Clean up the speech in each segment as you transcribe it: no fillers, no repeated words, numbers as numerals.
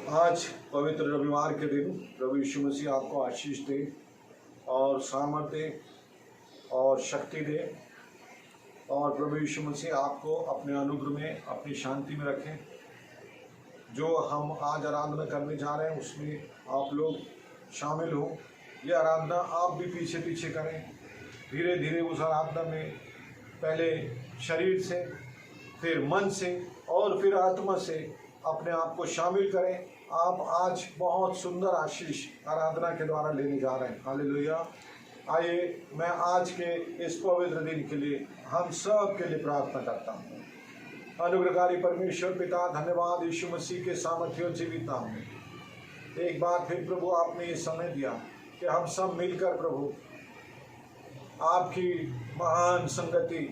आज पवित्र रविवार के दिन प्रभु यीशु मसीह आपको आशीष दे और सामर्थ दे और शक्ति दे, और प्रभु यीशु मसीह आपको अपने अनुग्रह में, अपनी शांति में रखें। जो हम आज आराधना करने जा रहे हैं उसमें आप लोग शामिल हो। ये आराधना आप भी पीछे पीछे करें, धीरे धीरे उस आराधना में पहले शरीर से, फिर मन से और फिर आत्मा से अपने आप को शामिल करें। आप आज बहुत सुंदर आशीष आराधना के द्वारा लेने जा रहे हैं। हालेलुया। आइए मैं आज के इस पवित्र दिन के लिए हम सब के लिए प्रार्थना करता हूँ। अनुग्रहकारी परमेश्वर पिता, धन्यवाद यीशु मसीह के सामर्थ्य जीवित नाम में एक बार फिर प्रभु आपने ये समय दिया कि हम सब मिलकर प्रभु आपकी महान संगति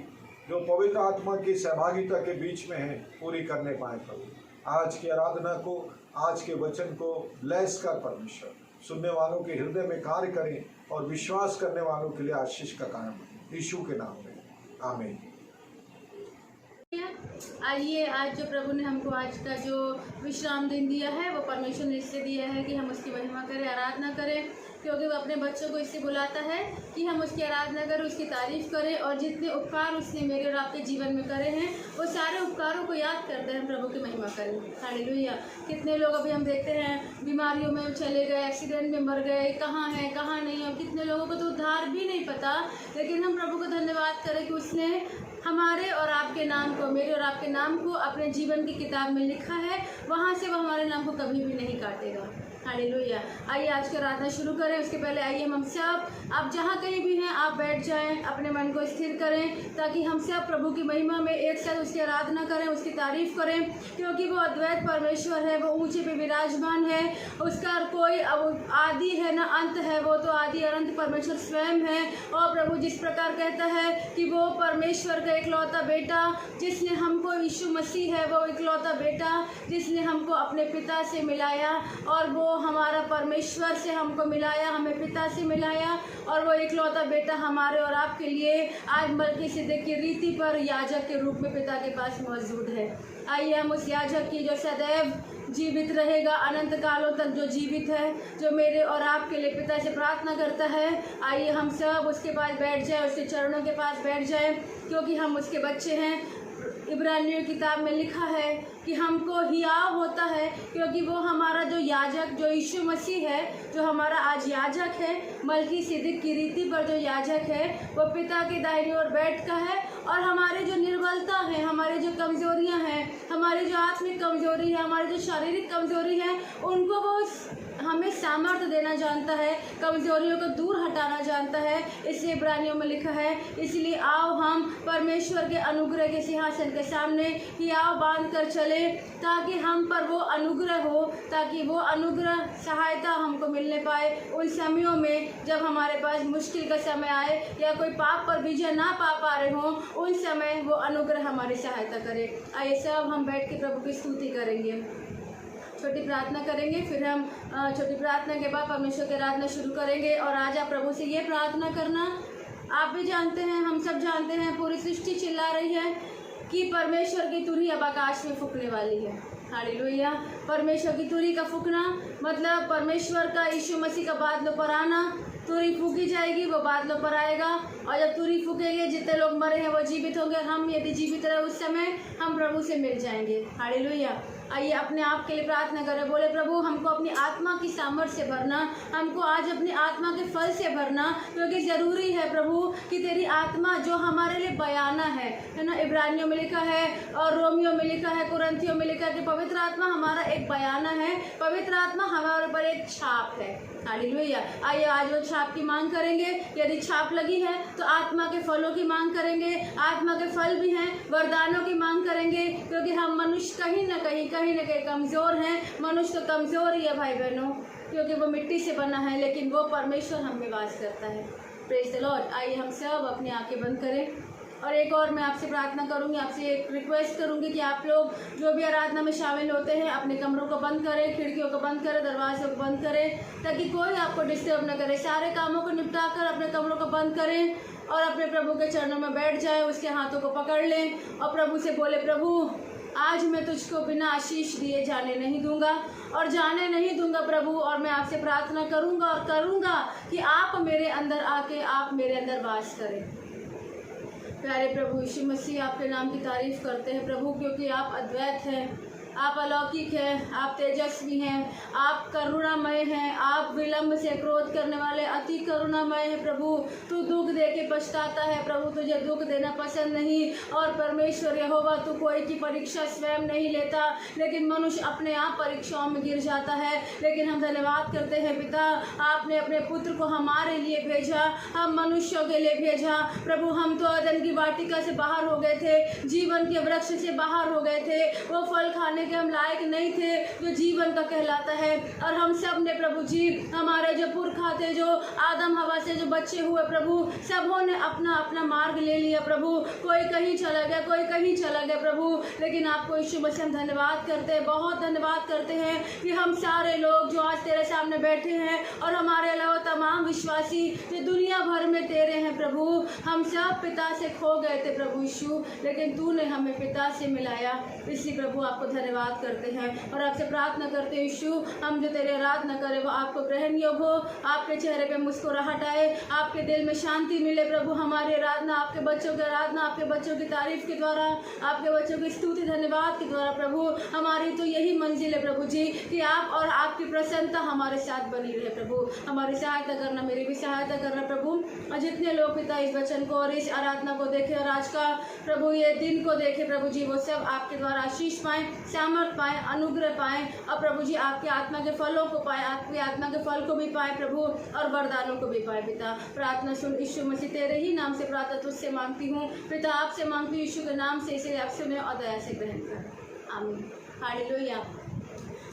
जो पवित्र आत्मा की सहभागिता के बीच में है पूरी करने पाए। प्रभु आज की आराधना को, आज के वचन को ब्लेस कर परमेश्वर, सुनने वालों के हृदय में कार्य करें और विश्वास करने वालों के लिए आशीष का कारण बने, यीशु के नाम में आमीन। आइए आज जो प्रभु ने हमको आज का जो विश्राम दिन दिया है वो परमेश्वर ने इससे दिया है कि हम उसकी महिमा करें, आराधना करें, क्योंकि वो अपने बच्चों को इससे बुलाता है कि हम उसकी आराधना करें, उसकी तारीफ करें और जितने उपकार उसने मेरे और आपके जीवन में करे हैं वो सारे उपकारों को याद करते हैं, प्रभु की महिमा करें। हालेलुया। कितने लोग अभी हम देखते हैं बीमारियों में चले गए, एक्सीडेंट में मर गए, कहाँ हैं कहाँ नहीं है, कितने लोगों को तो उद्धार भी नहीं पता। लेकिन हम प्रभु को धन्यवाद करें कि उसने हमारे और आपके नाम को, मेरे और आपके नाम को अपने जीवन की किताब में लिखा है, वहाँ से वो हमारे नाम को कभी भी नहीं काटेगा। हालेलुया। आइए आज की आराधना शुरू करें। उसके पहले आइए हम सब, आप जहाँ कहीं भी हैं आप बैठ जाएं, अपने मन को स्थिर करें ताकि हम सब प्रभु की महिमा में एक साथ उसकी आराधना करें, उसकी तारीफ करें, क्योंकि वो अद्वैत परमेश्वर है, वो ऊंचे पे विराजमान है, उसका कोई आदि है ना अंत है, वो तो आदि अनंत परमेश्वर स्वयं है। और प्रभु जिस प्रकार कहता है कि वो परमेश्वर का इकलौता बेटा, जिसने हमको, यीशु मसीह है वो इकलौता बेटा जिसने हमको अपने पिता से मिलाया, और वो हमारा परमेश्वर से हमको मिलाया, हमें पिता से मिलाया, और वो इकलौता बेटा हमारे और आपके लिए आज मल्कीसिदक की रीति पर याजक के रूप में पिता के पास मौजूद है। आइए हम उस याजक की जो सदैव जीवित रहेगा, अनंत कालों तक जो जीवित है, जो मेरे और आपके लिए पिता से प्रार्थना करता है, आइए हम सब उसके पास बैठ जाए, उसके चरणों के पास बैठ जाए, क्योंकि हम उसके बच्चे हैं। इब्रानियों की किताब में लिखा है कि हमको हियाव होता है, क्योंकि वो हमारा जो याजक, जो यीशु मसीह है, जो हमारा आज याजक है, मल्कीसिदक की रीति पर जो याजक है, वो पिता के दाहिनी ओर बैठ का है। और हमारे जो निर्बलता है, हमारे जो कमज़ोरियां हैं, हमारी जो आत्मिक कमज़ोरी है, हमारी जो शारीरिक कमज़ोरी है, उनको वो हमें सामर्थ्य देना जानता है, कमज़ोरियों को दूर हटाना जानता है। इसलिए इब्रानियों में लिखा है, इसलिए आओ हम परमेश्वर के अनुग्रह के सिंहासन के सामने हियाव बांध कर चले, ताकि हम पर वो अनुग्रह हो, ताकि वो अनुग्रह सहायता हमको मिलने पाए उन समयों में जब हमारे पास मुश्किल का समय आए या कोई पाप पर विजय ना पा रहे हों, उन समय वो अनुग्रह हमारी सहायता करे। आइए सब हम बैठ के प्रभु की स्तुति करेंगे, छोटी प्रार्थना करेंगे, फिर हम छोटी प्रार्थना के बाद परमेश्वर की आराधना शुरू करेंगे। और आज आप प्रभु से ये प्रार्थना करना, आप भी जानते हैं, हम सब जानते हैं, पूरी सृष्टि चिल्ला रही है कि परमेश्वर की तुरही अब आकाश में फूकने वाली है। हालेलुया। परमेश्वर की तुरही का फूकना मतलब परमेश्वर का, यीशु मसीह का बादलों पर आना। तुरही फूकी जाएगी, वो बादलों पर आएगा, और जब तुरही फूकेंगे जितने लोग मरे हैं वो जीवित होंगे। हम यदि जीवित रहे उस समय हम प्रभु से मिल जाएंगे। हालेलुया। आइए अपने आप के लिए प्रार्थना करें, बोले प्रभु हमको अपनी आत्मा की सामर्थ्य से भरना, हमको आज अपनी आत्मा के फल से भरना, क्योंकि ज़रूरी है प्रभु कि तेरी आत्मा जो हमारे लिए बयाना है ना। इब्रानियों में लिखा है और रोमियो में लिखा है, कुरिन्थियों में लिखा है कि पवित्र आत्मा हमारा एक बयाना है, पवित्र आत्मा हमारे ऊपर एक छाप है। हालेलुया। आइए आज वो छाप की मांग करेंगे। यदि छाप लगी है तो आत्मा के फलों की मांग करेंगे। आत्मा के फल भी हैं, वरदानों की मांग करेंगे, क्योंकि हम मनुष्य कहीं ना कहीं कमज़ोर हैं। मनुष्य तो कमज़ोर ही है भाई बहनों, क्योंकि वो मिट्टी से बना है, लेकिन वो परमेश्वर हम में वास करता है। Praise the Lord. आइए हम सब अपनी आंखें बंद करें। और एक और मैं आपसे प्रार्थना करूंगी, आपसे एक रिक्वेस्ट करूंगी कि आप लोग जो भी आराधना में शामिल होते हैं अपने कमरों को बंद करें, खिड़कियों को बंद करें, दरवाज़ों को बंद करें, ताकि कोई आपको डिस्टर्ब न करे। सारे कामों को निपटा कर अपने कमरों को बंद करें और अपने प्रभु के चरणों में बैठ जाए, उसके हाथों को पकड़ लें और प्रभु से बोले, प्रभु आज मैं तुझको बिना आशीष दिए जाने नहीं दूंगा और जाने नहीं दूंगा प्रभु। और मैं आपसे प्रार्थना करूंगा और करूंगा कि आप मेरे अंदर आके आप मेरे अंदर वास करें। प्यारे प्रभु यीशु मसीह, आपके नाम की तारीफ करते हैं प्रभु, क्योंकि आप अद्वैत हैं, आप अलौकिक हैं, आप तेजस्वी हैं, आप करुणामय हैं, आप विलंब से क्रोध करने वाले अति करुणामय हैं प्रभु। तू दुख दे के पछताता है प्रभु, तुझे दुख देना पसंद नहीं। और परमेश्वर यहोवा, तू कोई की परीक्षा स्वयं नहीं लेता, लेकिन मनुष्य अपने आप परीक्षाओं में गिर जाता है। लेकिन हम धन्यवाद करते हैं पिता, आपने अपने पुत्र को हमारे लिए भेजा, हम मनुष्यों के लिए भेजा प्रभु। हम तो अदन की वाटिका से बाहर हो गए थे, जीवन के वृक्ष से बाहर हो गए थे, वो फल खाने के हम लायक नहीं थे जो जीवन का कहलाता है। और हम सब ने प्रभु जी, हमारे जो पुरखा थे, जो आदम हवा से जो बच्चे हुए प्रभु, सबों ने अपना अपना मार्ग ले लिया प्रभु। कोई कहीं चला गया, कोई कहीं चला गया प्रभु, लेकिन आपको यीशु मसीह हम धन्यवाद करते हैं, बहुत धन्यवाद करते हैं कि हम सारे लोग जो आज तेरे सामने बैठे हैं और हमारे अलावा तमाम विश्वासी जो दुनिया भर में तेरे हैं प्रभु, हम सब पिता से खो गए थे प्रभु यीशु, लेकिन तूने हमें पिता से मिलाया। इसलिए प्रभु आपको धन्यवाद करते हैं और आपसे प्रार्थना करते हैं यीशु, हम जो तेरे आराधना करें वो आपको ग्रहण योग्य हो, आपके चेहरे पे मुस्कुराहट आए, आपके दिल में शांति मिले प्रभु। हमारी आराधना, आपके बच्चों की आराधना, आपके बच्चों की तारीफ के द्वारा, आपके बच्चों की स्तुति धन्यवाद के द्वारा प्रभु, हमारी तो यही मंजिल है प्रभु जी कि आप और आपकी प्रसन्नता हमारे साथ बनी रहे प्रभु। हमारी सहायता करना, मेरी भी सहायता करना प्रभु। और जितने लोग पिता इस वचन को और इस आराधना को देखे और आज का प्रभु ये दिन को देखे प्रभु जी, वो सब आपके द्वारा आशीष पाएँ, सामर्थ पाएँ, अनुग्रह पाएँ और प्रभु जी आपकी आत्मा के फलों को पाएँ, आपकी आत्मा के फल को भी पाएँ प्रभु और वरदानों को भी पाएँ पिता। प्रार्थना सुन यीशु मसीह, तेरे ही नाम से प्रार्थना तुझसे मांगती हूँ पिता, आपसे मांगती हूँ यीशु के नाम से, इसे आप सुने और दया से ग्रहण करें, आमीन, हालेलुया।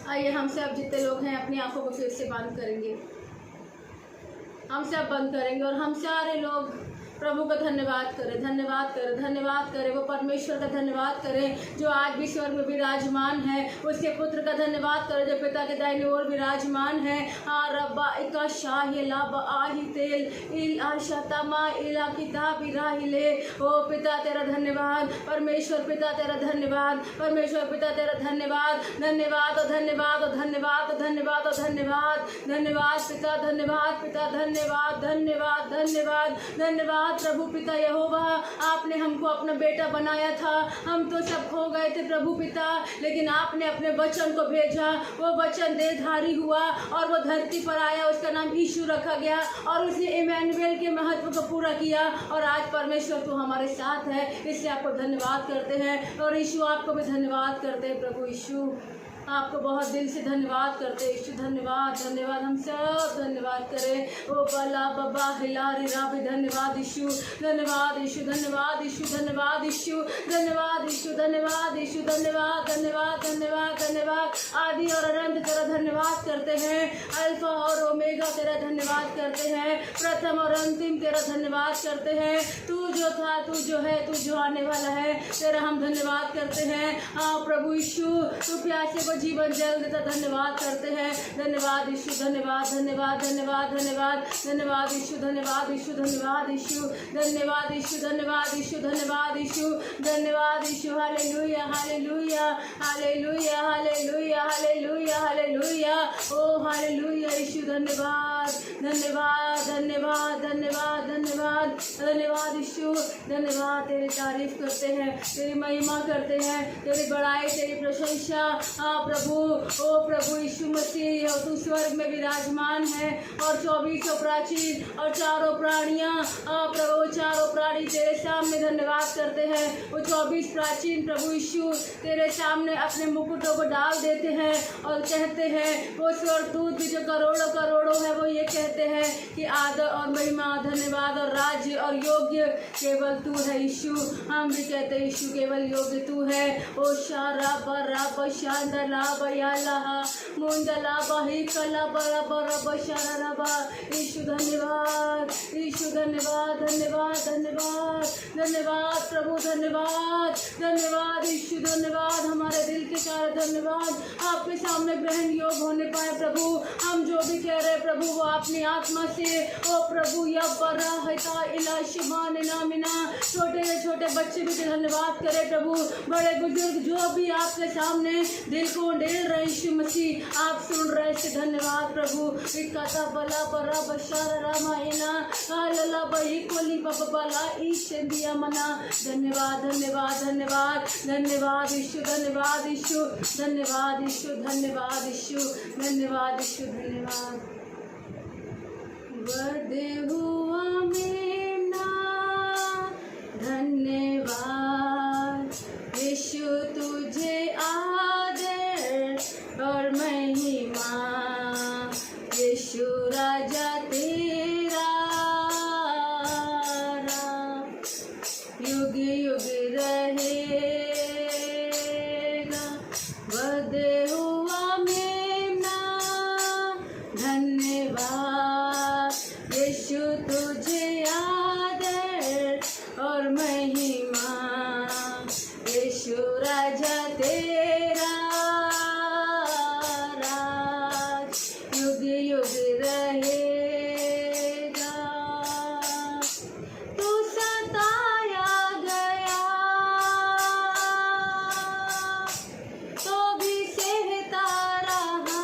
आइए हम सब जितने लोग हैं अपनी आंखों को फिर से बंद करेंगे, हम सब बंद करेंगे और हम सारे लोग प्रभु का धन्यवाद करें, धन्यवाद करें, धन्यवाद करें। वो परमेश्वर का धन्यवाद करें जो आज भी स्वर्ग में विराजमान है, उसके पुत्र का धन्यवाद करें जो पिता के दाहिने ओर विराजमान है। हाँ रब्बा इका शाह लब आही तेल इल आशातमा इला किताब इराहिले। ओ पिता तेरा धन्यवाद, परमेश्वर पिता तेरा धन्यवाद, परमेश्वर पिता तेरा धन्यवाद, धन्यवाद और धन्यवाद और धन्यवाद और धन्यवाद और धन्यवाद, धन्यवाद पिता, धन्यवाद पिता, धन्यवाद धन्यवाद धन्यवाद धन्यवाद प्रभु पिता यहोवा। आपने हमको अपना बेटा बनाया था, हम तो सब खो गए थे प्रभु पिता, लेकिन आपने अपने वचन को भेजा, वो वचन देहधारी हुआ और वो धरती पर आया, उसका नाम यीशु रखा गया और उसने इमैनुएल के महत्व को पूरा किया। और आज परमेश्वर तो हमारे साथ है, इसलिए आपको धन्यवाद करते हैं और यीशु आपको भी धन्यवाद करते हैं प्रभु यीशु, आपको बहुत दिल से धन्यवाद करते हैं यीशु, धन्यवाद धन्यवाद, हम सब धन्यवाद करें। ओ बला बबा हिला रिरा भी धन्यवाद यीशु, धन्यवाद यीशु, धन्यवाद यीशु, धन्यवाद यीशु, धन्यवाद यीशु, धन्यवाद यीशु, धन्यवाद धन्यवाद धन्यवाद धन्यवाद। आदि और अनंत तेरा धन्यवाद करते हैं, अल्फा और ओमेगा तेरा धन्यवाद करते हैं, प्रथम और अंतिम तेरा धन्यवाद करते हैं। तू जो था, तू जो है, तू जो आने वाला है, तेरा हम धन्यवाद करते हैं। हाँ प्रभु यीशु, तू प्यासे जीवन जल देता, धन्यवाद करते हैं, धन्यवाद यीशु, धन्यवाद धन्यवाद धन्यवाद धन्यवाद धन्यवाद यीशु, धन्यवाद यीशु, धन्यवाद यीशु, धन्यवाद यीशु, धन्यवाद यीशु, धन्यवाद यीशु, धन्यवाद Yeshu, hallelujah hallelujah hallelujah hallelujah hallelujah hallelujah. ओ हालेलुया यीशु, धन्यवाद धन्यवाद धन्यवाद धन्यवाद धन्यवाद धन्यवाद यीशु, धन्यवाद। तेरी तारीफ करते हैं, तेरी महिमा करते हैं, तेरी बड़ाई, तेरी प्रशंसा। हाँ प्रभु, ओ प्रभु यीशु मसीह, तू स्वर्ग में विराजमान है और 24 प्राचीन और चारों प्राणियाँ, प्रभु चारों प्राणी तेरे सामने धन्यवाद करते हैं। वो 24 प्राचीन प्रभु यीशु तेरे सामने अपने मुकुटों को डाल देते हैं और कहते हैं, वो स्वर्गदूत भी जो करोड़ों करोड़ों है, वो ये कहते हैं कि आदर और महिमा, धन्यवाद और राज्य और योग्य केवल तू है यीशु। हम भी कहते हैं यीशु केवल योग्य तू है। ओ शारा बरा बशांदला बयाला मुंदला बही कला बरा बरा बशारा रबा। यीशु धन्यवाद, यीशु धन्यवाद धन्यवाद धन्यवाद धन्यवाद प्रभु, धन्यवाद धन्यवाद यीशु, धन्यवाद। हमारे दिल के सारे धन्यवाद आपके सामने ग्रहण योग होने पाए प्रभु। हम जो भी कह रहे हैं प्रभु, वो अपनी आत्मा से, ओ प्रभु या बरा हैता इलाशमान नामिना। छोटे छोटे बच्चे भी धन्यवाद करे प्रभु, बड़े बुजुर्ग जो भी आपके सामने दिल को डेल रहे यीशु मसीह, आप सुन रहे से धन्यवाद प्रभु। इकता बला बरा बशारा रामायना कालला बही कोली बबला ईशेंदिया मना। धन्यवाद धन्यवाद धन्यवाद धन्यवाद यीशु, धन्यवाद यीशु, धन्यवाद यीशु, धन्यवाद यीशु, धन्यवाद यीशु, धन्यवाद। वर्दे हुआ मेमना धन्यवाद यीशु, तुझे आदर और महिमा यीशु राजा तेरा युग युग रहेगा। वर्दे हुआ मेमना धन्यवाद यीशु, तुझे आदर और महिमा यीशु राजा तेरा राज युग युग रहेगा। तू सताया गया तो भी सहता रहा,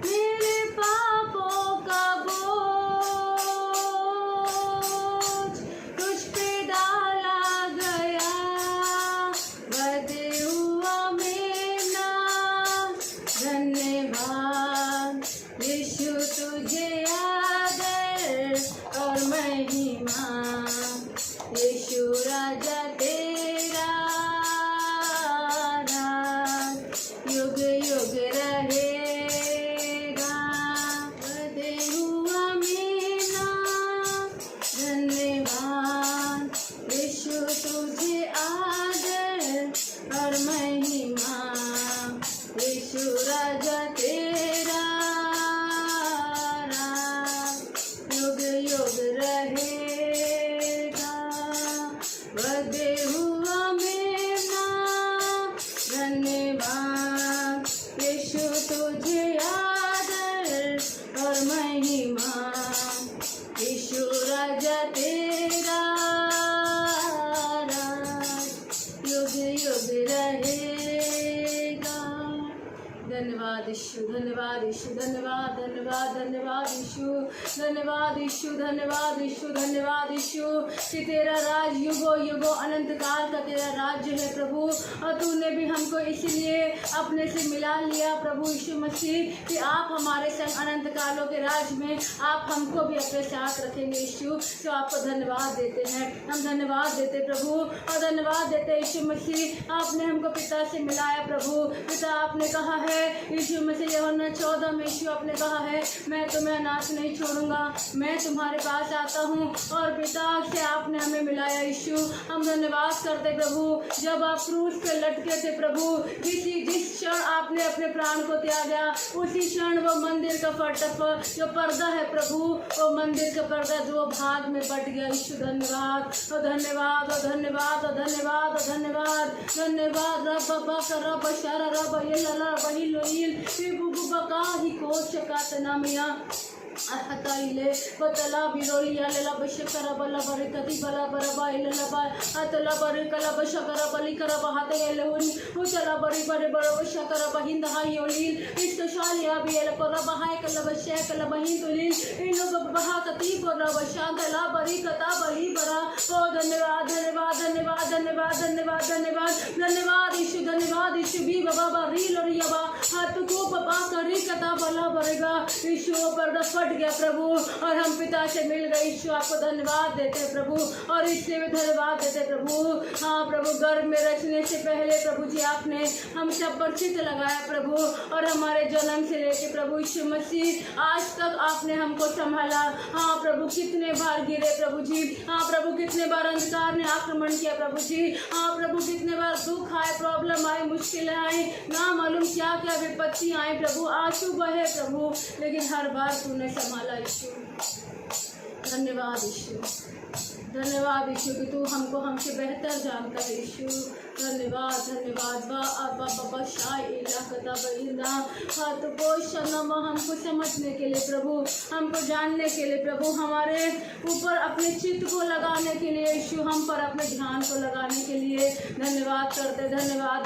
मेरे पापों का बोझ तुझ पे डाला गया। वर्दे हुआ मेमना धन्यवाद यीशु, तुझे आदर और महिमा यीशु राजा तेरा राज युग युग रहेगा। वर्दे हुआ मेमना धन्यवाद यीशु, तुझे आदर और महिमा यीशु राजा तेरा राज युग युग रहेगा। वर्दे हुआ मेमना धन्यवाद यीशु, तुझे आदर और महिमा यीशु राजा तेरा राज युग युग रहेगा। धन्यवाद यीशु, धन्यवाद यीशु, धन्यवाद धन्यवाद धन्यवाद यीशु, धन्यवाद यीशु, धन्यवाद यीशु, धन्यवाद यीशु कि तेरा राज युगो युगो अनंत काल का तेरा राज्य है प्रभु। और तूने भी हमको इसीलिए अपने से मिला लिया प्रभु यीशु मसीह कि आप हमारे संग अनंत कालों के राज में आप हमको भी अपने साथ रखेंगे यीशु। तो आपको धन्यवाद देते हैं, हम धन्यवाद देते प्रभु और धन्यवाद देते यीशु मसीह। आपने हमको पिता से मिलाया प्रभु। पिता आपने कहा है यीशु मसीह यूहन्ना 14 में यीशु आपने कहा है मैं तुम्हें अनाथ नहीं छोड़ूंगा, मैं तुम्हारे पास आता हूँ। और पिता से आपने हमें मिलाया यीशु। हम धन्यवाद करते प्रभु। जब आप क्रूस पे लटके थे प्रभु, जिस क्षण आपने अपने प्राण को त्यागा उसी क्षण वो मंदिर का जो पर्दा है प्रभु, वो मंदिर का पर्दा दो भाग में बट गया यीशु। धन्यवाद और धन्यवाद और धन्यवाद और धन्यवाद और धन्यवाद धन्यवाद। रब बाबा का रब शरा रब ये लला वही लोइल बुबु बका ही कोच का तनामिया अहताइले बतला बिरोलिया लला बशकरा बला बरकती बला बरबा इलला बा अतला बरकला बशकरा बली करा बहाते गेलुन उतला बरी बरे बरो बशकरा बहिंद हाई ओलिल इस्तशालिया बियल करा बहाय कला बशकला बहिंद ओलिल इनो बहा कती बरा बशांतला बरी कता बली बरा। ओ धन्यवाद धन्यवाद धन्यवाद धन्यवाद धन्यवाद धन्यवाद धन्यवाद यीशु, धन्यवाद यीशु भी बाबा बरी लोरिया बा हाथ को बाबा करी कता बला बरेगा यीशु पर फट गया प्रभु और हम पिता से मिल गए यीशु। आपको धन्यवाद देते हैं प्रभु और इसलिए भी धन्यवाद देते हैं प्रभु। हाँ प्रभु, गर्भ में रचने से पहले प्रभु जी आपने हम सब पर चित्त लगाया प्रभु और हमारे जन्म से लेके प्रभु यीशु मसीह आज तक आपने हमको संभाला। हाँ प्रभु, कितने बार गिरे प्रभु जी। हाँ प्रभु, कितने बार अंधकार ने आक्रमण किया प्रभु जी। हाँ प्रभु, कितने बार दुख आए, प्रॉब्लम आए, मुश्किलें आई, ना मालूम क्या क्या विपत्ति आई प्रभु, आंसू बहे प्रभु, लेकिन हर बार तूने संभाला यीशु। धन्यवाद यीशु, धन्यवाद यीशु कि तू हमको हमसे बेहतर जानता है यीशु। धन्यवाद धन्यवाद। हाथ को शनम हमको समझने के लिए प्रभु, हमको जानने के लिए प्रभु, हमारे ऊपर अपने चित्त को लगाने के लिए यीशु, हम पर अपने ध्यान को लगाने के लिए धन्यवाद करते। धन्यवाद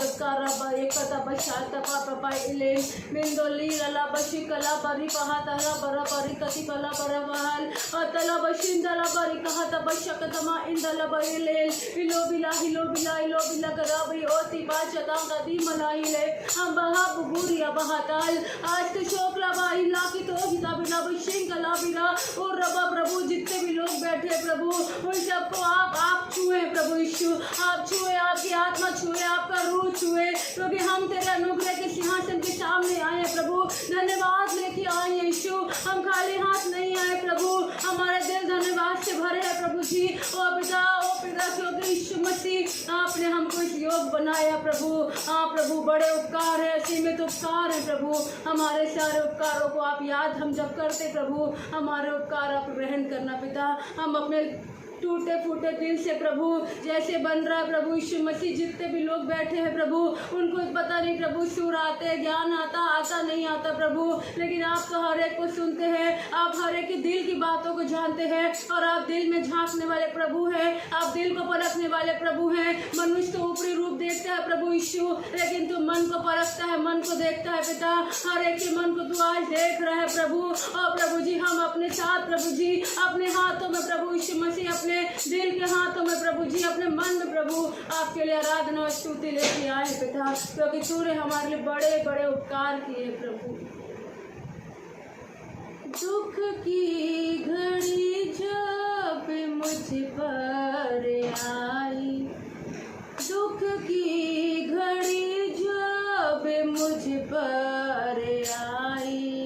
बिंदोली लला बशी कला बरी पहा तला बरा बरी कति कला बरा बहाल अतला बशिन तला बरी कहा तब शकतमा इंदला बरी ले हिलो बिला करा भी ओती बाचता कदी मलाई ले हम बहा बुबुरिया बहाताल आज के शोकला बाई ला की तो हिता बिना बशिन कला बिना और रबा प्रभु, जितने भी लोग बैठे प्रभु, उन सबको आप छुए प्रभु यीशु, आप छुए, आपकी आत्मा छुए, आपका रूह छुए, क्योंकि हम तेरे अनुग्रह के सिंहासन के सामने आए प्रभु, धन्यवाद लेके आए यीशु, हम खाली हाथ नहीं आए प्रभु, हमारे दिल धन्यवाद से भरे हैं प्रभु जी। ओ पिता क्योंकि यीशु मसीह आपने हमको इस योग बनाया प्रभु। हाँ प्रभु, बड़े उपकार है, सीमित उपकार है प्रभु, हमारे सारे उपकारों को आप याद हम जब करते प्रभु, हमारे उपकार आप ग्रहण करना पिता। हम अपने टूटे फूटे दिल से प्रभु जैसे बन रहा है प्रभु यीशु मसीह, जितने भी लोग बैठे हैं प्रभु, उनको पता नहीं प्रभु सुर आते, ज्ञान आता नहीं आता प्रभु, लेकिन आप तो हर एक को सुनते हैं, आप हर एक के दिल की बातों को जानते हैं, और आप दिल में झांकने वाले प्रभु हैं, आप दिल को परखने वाले प्रभु हैं। मनुष्य तो ऊपरी रूप देखता है प्रभु यीशु, लेकिन तू मन को परखता है, मन को देखता है पिता, हर एक के मन को तू आज देख रहा है प्रभु। और प्रभु जी, हम अपने साथ प्रभु जी, अपने हाथों में प्रभु यीशु मसीह, अपने दिल के हाथों में प्रभु जी, अपने मन में प्रभु आपके लिए आराधना और स्तुति लेके आए पिता, क्योंकि तूने हमारे लिए बड़े बड़े उपकार किए प्रभु। दुख की घड़ी जब मुझ पर आई, दुख की घड़ी जब मुझ पर आई,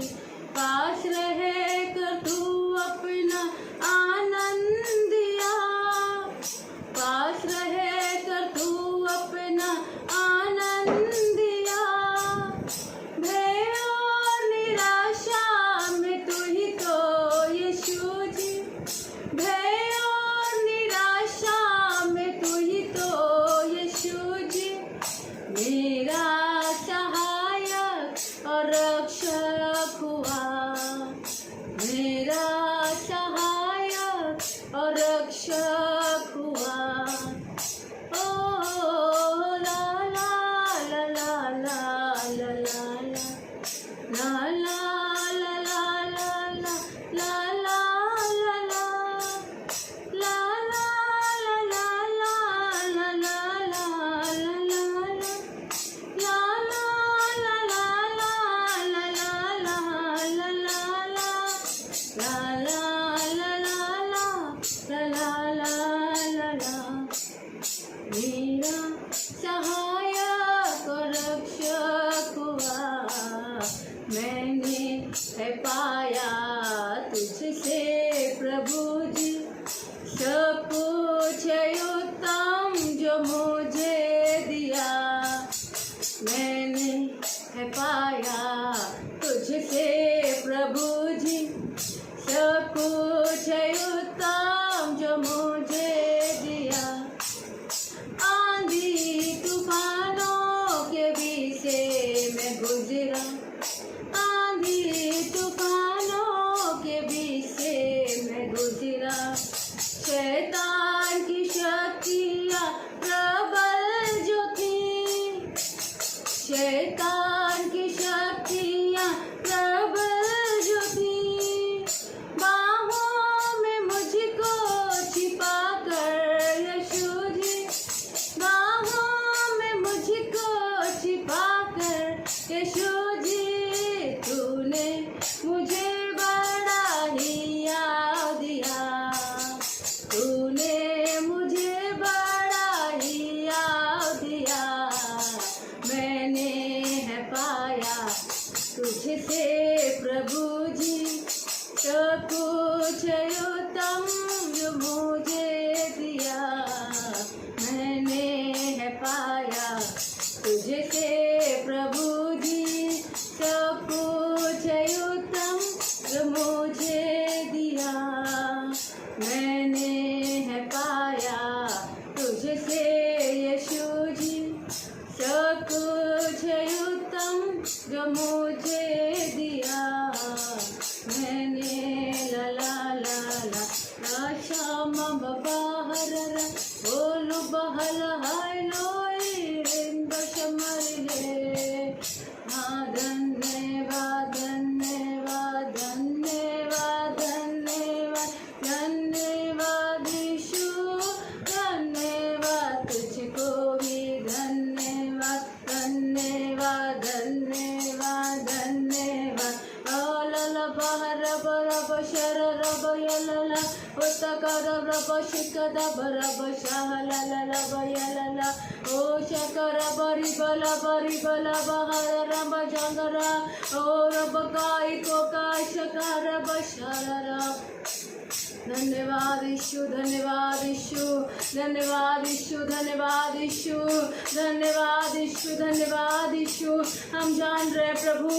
पास रहे कर तू अपना आनंद दिया, पास रहे कर तू अपना आनंद दिया, भय और निराशा में तू ही तो यीशु जी, भय और निराशा में तू ही तो यीशु जी, मेरा सहायक और रक्षक हुआ, मेरा सहायक और रक्षक हुआ। ओ ला ला ला ला ला ला ला ला ला सहायक और रक्षक हुआ, मैंने है पाया तुझसे प्रभु जी, सब कुछ उत्तम जो मुझे दिया, मैंने है पाया तुझसे प्रभु जी, सब कुछ उत्तम जो मुझे दिया, आंधी तूफानों के बीच से मैं गुजरा, आंधी तूफानों के बीच से मैं गुजरा, शैतान की शक्तियाँ प्रबल जो थी, शैतान की शक्तियाँ प्रबल जो थी, बाहों में मुझको छिपा कर यीशु जी, बाहों में मुझको छिपा कर यीशु जी, तूने मुझे बड़ा ही याद दिया, तूने मुझे बड़ा ही याद दिया, मैंने है पाया तुझसे प्रभु जी, सब कुछ उत्तम जो मुझे दिया, मैंने है पाया तुझसे प्रभु जी, सब कुछ उत्तम जो मुझे दिया, मैंने है पाया तुझसे यीशु जी। कुछ उत्तम जो मुझे दिया मैंने, ला ला ला ला श्याम बाहर बोलू बहल हाय लोई बशमरे। हाँ धन्यवाद धन्यवाद धन्यवाद धन्यवाद धन्यवाद यीशु, धन्यवाद तुझको भी धन्यवाद धन्यवाद धन्यवाद धन्यवाद। ला बाहर रब शर रब यलला उतकर रब शिकद रब शाह ला ला यलला ओ शकर बरी बला बाहर रब जंगरा ओ रब काई को का शकर रब शररा। धन्यवाद यीशु धन्यवाद यीशु धन्यवाद यीशु धन्यवाद यीशु धन्यवाद यीशु धन्यवाद यीशु। हम जान रहे हैं प्रभु,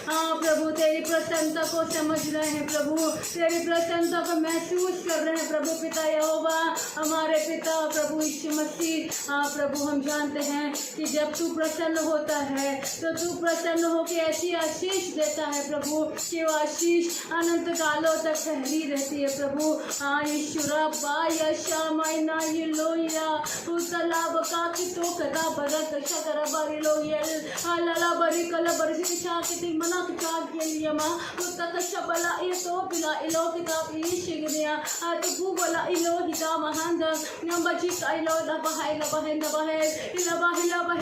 हाँ प्रभु तेरी प्रसन्नता को समझ रहे हैं प्रभु, तेरी प्रसन्नता को महसूस कर रहे हैं प्रभु पिता यहोवा हमारे पिता प्रभु यीशु मसीह। हाँ प्रभु हम जानते हैं कि जब तू प्रसन्न होता है तो तू प्रसन्न होकर ऐसी आशीष देता है प्रभु कि वो आशीष अनंत कालों तक ठहरी रहती है प्रभु। हाँ ईश्वरा बाया श्यामाइना ये लोया उतलाब का कि तो कदा बरत शकर बरी लोयल आला बरी कला बरी से चाके मना का के लिए मां उतक शबला ये तो बिला इलो किताब ईशिगनिया तो भूगला इलो हिता महंद नंबची इलो लबहाय इला बहे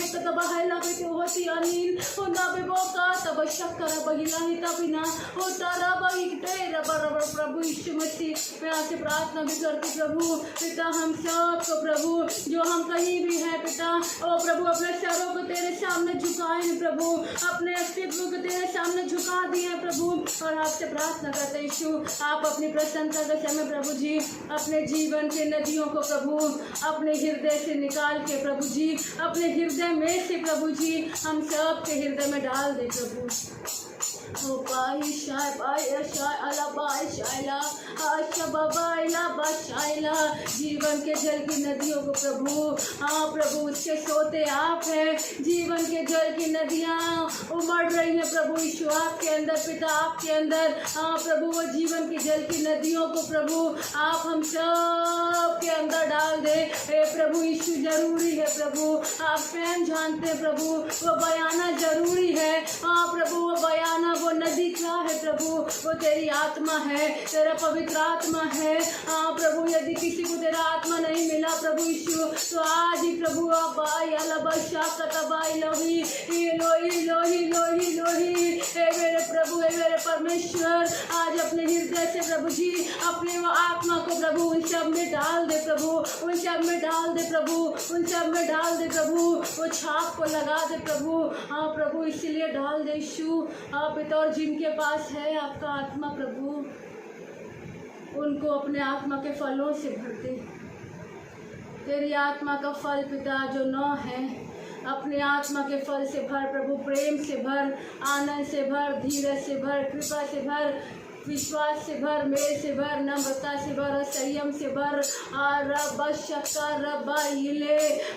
तो बहायला के होती अनिल होना बे बोका तब शक्कर बहिला हिता बिना होता रब इकटे रब प्रभु यीशु मसीह मैं आपसे प्रार्थना भी करती प्रभु पिता हम सब को प्रभु जो हम कहीं भी हैं पिता ओ प्रभु अपने सरों को तेरे सामने झुकाए हैं प्रभु, अपने अस्तित्व को तेरे सामने झुका दिए प्रभु और आपसे प्रार्थना करते यीशु आप अपनी प्रसन्नता के समय प्रभु जी अपने जीवन के नदियों को प्रभु अपने हृदय से निकाल के प्रभु जी अपने हृदय में से प्रभु जी हम सब के हृदय में डाल दे प्रभु। ओ पाई शाय पाई शाय अला पाई शायला आशा बाबाइला बाशाइला जीवन के जल की नदियों को प्रभु, हाँ प्रभु उसके सोते आप हैं, जीवन के जल की नदियाँ उमड़ रही हैं प्रभु यीशु आपके अंदर पिता आपके अंदर। हाँ प्रभु वो जीवन के जल की नदियों को प्रभु आप हम सब के अंदर डाल दे प्रभु यीशु। जरूरी है प्रभु आप स्वयं जानते हैं प्रभु वो बयाना जरूरी है। हाँ प्रभु वो बयाना वो नदी क्या है प्रभु, वो तेरी आत्मा है, तेरा पवित्र आत्मा है। हाँ प्रभु यदि किसी को तेरा आत्मा नहीं मिला प्रभु यीशु तो आज ही प्रभु आप लोही मेरे प्रभु है मेरे परमेश्वर आज अपने हृदय से प्रभु जी अपने वो आत्मा को प्रभु उन सब में डाल दे प्रभु, उन सब में डाल दे प्रभु, उन सब में डाल दे प्रभु, वो छाप को लगा दे प्रभु। हाँ प्रभु इसीलिए डाल दे यीशु आप पिता और जिनके पास है आपका आत्मा प्रभु उनको अपने आत्मा के फलों से भरते। तेरी आत्मा का फल पिता जो 9 है अपने आत्मा के फल से भर प्रभु, प्रेम से भर, आनंद से भर, धीरज से भर, कृपा से भर, विश्वास से भर, मेल से भर, नम्रता से भर, संयम से भर।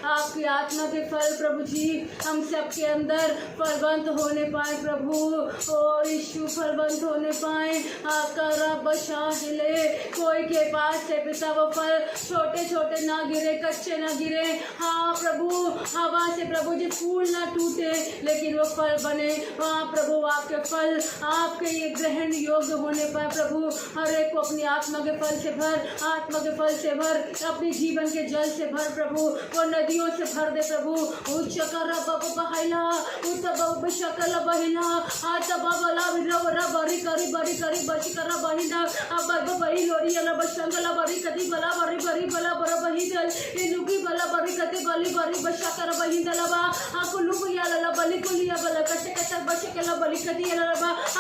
आपकी आत्मा के फल प्रभु जी हम सबके अंदर फलवंत होने पाए प्रभु और यीशु फलवंत होने पाए। आपका रब शाहिले कोई के पास से पिता वो फल छोटे छोटे ना गिरे, कच्चे ना गिरे। हाँ प्रभु हवा से प्रभु जी फूल ना टूटे लेकिन वो फल बने। हाँ प्रभु आपके फल आपके ये ग्रहण योग्य होने पर प्रभु हर एक को अपनी आत्मा के फल से भर, आत्मा के फल से भर, अपने जीवन के जल से भर प्रभु, वो नदियों से भर दे प्रभु।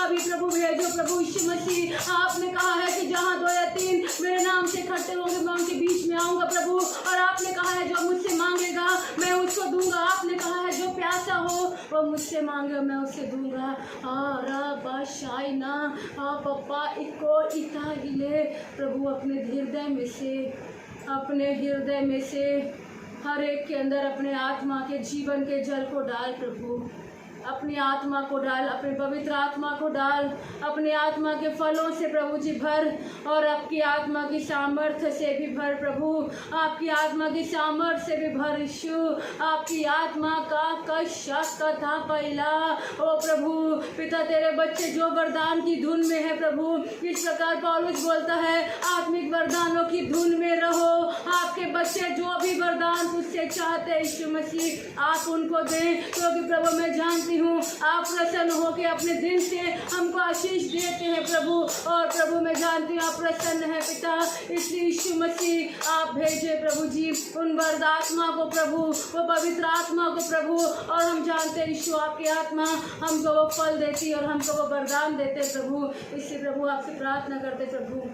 अभी प्रभु भेजो प्रभु यीशु मसीह। आपने कहा है कि जहाँ 2 या 3 मेरे नाम से इकट्ठे होंगे मैं उनके बीच में आऊँगा प्रभु, और आपने कहा है जो मुझसे मांगेगा मैं उसको दूंगा। आपने कहा है जो प्यासा हो वो मुझसे मांगे मैं उसे दूंगा। पप्पा इको इता हिले प्रभु अपने हृदय में से हर एक के अंदर अपने आत्मा के जीवन के जल को डाल प्रभु, अपनी आत्मा को डाल, अपने पवित्र आत्मा को डाल, अपने आत्मा के फलों से प्रभु जी भर, और आपकी आत्मा की सामर्थ्य से भी भर प्रभु, आपकी आत्मा की सामर्थ्य से भी भर यीशु, आपकी आत्मा का कशक कथा पहला। ओ प्रभु पिता, तेरे बच्चे जो वरदान की धुन में है प्रभु, इस प्रकार पौलुस बोलता है आत्मिक वरदानों की धुन में रहो। आपके बच्चे जो भी वरदान तुझसे चाहते हैं यीशु मसीह, आप उनको दें, क्योंकि प्रभु मैं जानती हूँ आप प्रसन्न हो के अपने दिन से हमको आशीष देते हैं प्रभु, और प्रभु मैं जानती हूँ आप प्रसन्न है पिता, इसलिए यीशु मसीह आप भेजे प्रभु जी उन वरद आत्मा को प्रभु, वो पवित्र आत्मा को प्रभु, और हम जानते हैं यीशु आपकी आत्मा हमको वो फल देती है और हमको वो वरदान देते प्रभु। इसलिए प्रभु आपसे प्रार्थना करते प्रभु,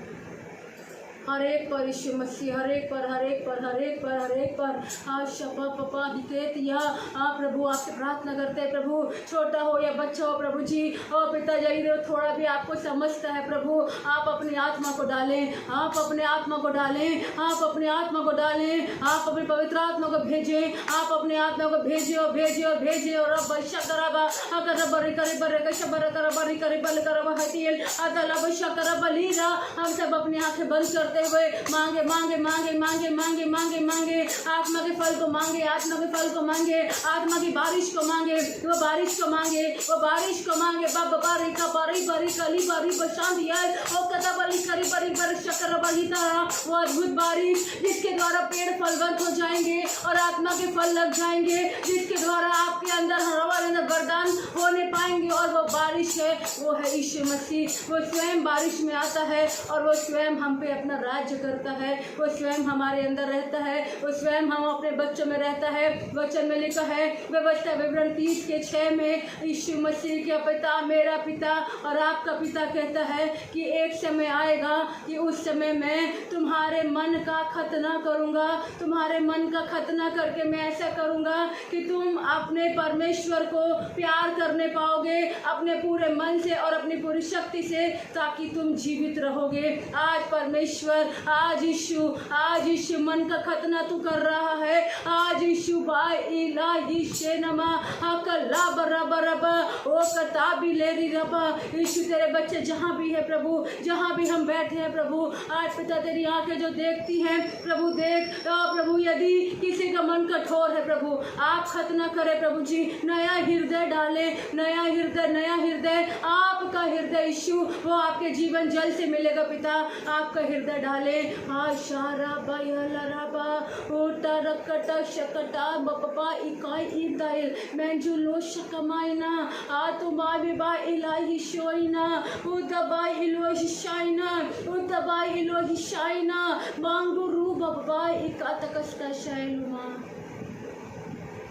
हर एक पर यीशु मसीह, हर एक पर, हर एक पर, हर एक पर, हर एक पर आज शपा पपा दिकेतिया आप प्रभु आपसे प्रार्थना करते हैं प्रभु, छोटा हो या बच्चा हो प्रभु जी, और पिता यदि थोड़ा भी आपको समझता है प्रभु, आप अपनी आत्मा को डालें, आप अपने आत्मा को डालें, आप अपने आत्मा को डालें, आप अपनी पवित्र आत्मा को भेजें, आप अपने आत्मा को भेजें और भेजें और भेजें, और अब शकराबा अगर बरी करे बरे का शबर कर बरी करे बल कर हतियल अदला शकर बलीरा। हम सब अपनी आंखें बंद करते हुए मांगे मांगे मांगे मांगे मांगे मांगे मांगे आत्मा के फल को मांगे, आत्मा के फल को मांगे, आत्मा की बारिश को मांगे, वो बारिश को मांगे, वो बारिश को मांगे। बब बारी का बारी बारी कली बारी बशांत यार ओ कदा बली करी बरी बर शकर बली तारा, वो अद्भुत बारिश जिसके द्वारा पेड़ फलवंत हो जाएंगे और आत्मा के फल लग जाएंगे, जिसके द्वारा आपके अंदर हमारे अंदर वरदान होने पाएंगे, और वो बारिश है, वो है यीशु मसीह। वो स्वयं बारिश में आता है और वो स्वयं हम पे अपना राज्य करता है, वो स्वयं हमारे अंदर रहता है, वो स्वयं हम अपने बच्चों में रहता है। वचन में लिखा है व्यवस्था विवरण 30:6 में यीशु मसीह के पिता मेरा पिता और आपका पिता कहता है कि एक समय आएगा कि उस समय मैं तुम्हारे मन का खतना करूंगा, तुम्हारे मन का खतना करके मैं ऐसा करूंगा कि तुम अपने परमेश्वर को प्यार करने पाओगे अपने पूरे मन से और अपनी पूरी शक्ति से, ताकि तुम जीवित रहोगे। आज परमेश्वर, आज यीशु मन का खतना तू कर रहा है। आज यीशु बाय इलाही शेनमा हकला बराबरबा ओ कताबी लेरी रबा। यीशु तेरे बच्चे जहाँ भी है प्रभु, जहाँ भी हम बैठे हैं प्रभु, आज पिता तेरी आंखें जो देखती हैं प्रभु, देख प्रभु यदि किसी का मन कठोर है प्रभु, आप खतना करें प्रभु जी, नया हृदय डाले, नया हृदय, नया हृदय, आपका हृदय यीशु वो आपके जीवन जल से मिलेगा पिता, आपका हृदय डाले। आशारा बयलराबा ओटा रकटा शकटा बपपा इकाई इदाइल मेंजुलो शकमाइना आतुमा बिबा इलाही शोइना उदबा इलो शाइना उदबा इलो शाइना बांगु रू बपपा इकातकस्ता शैलुमा।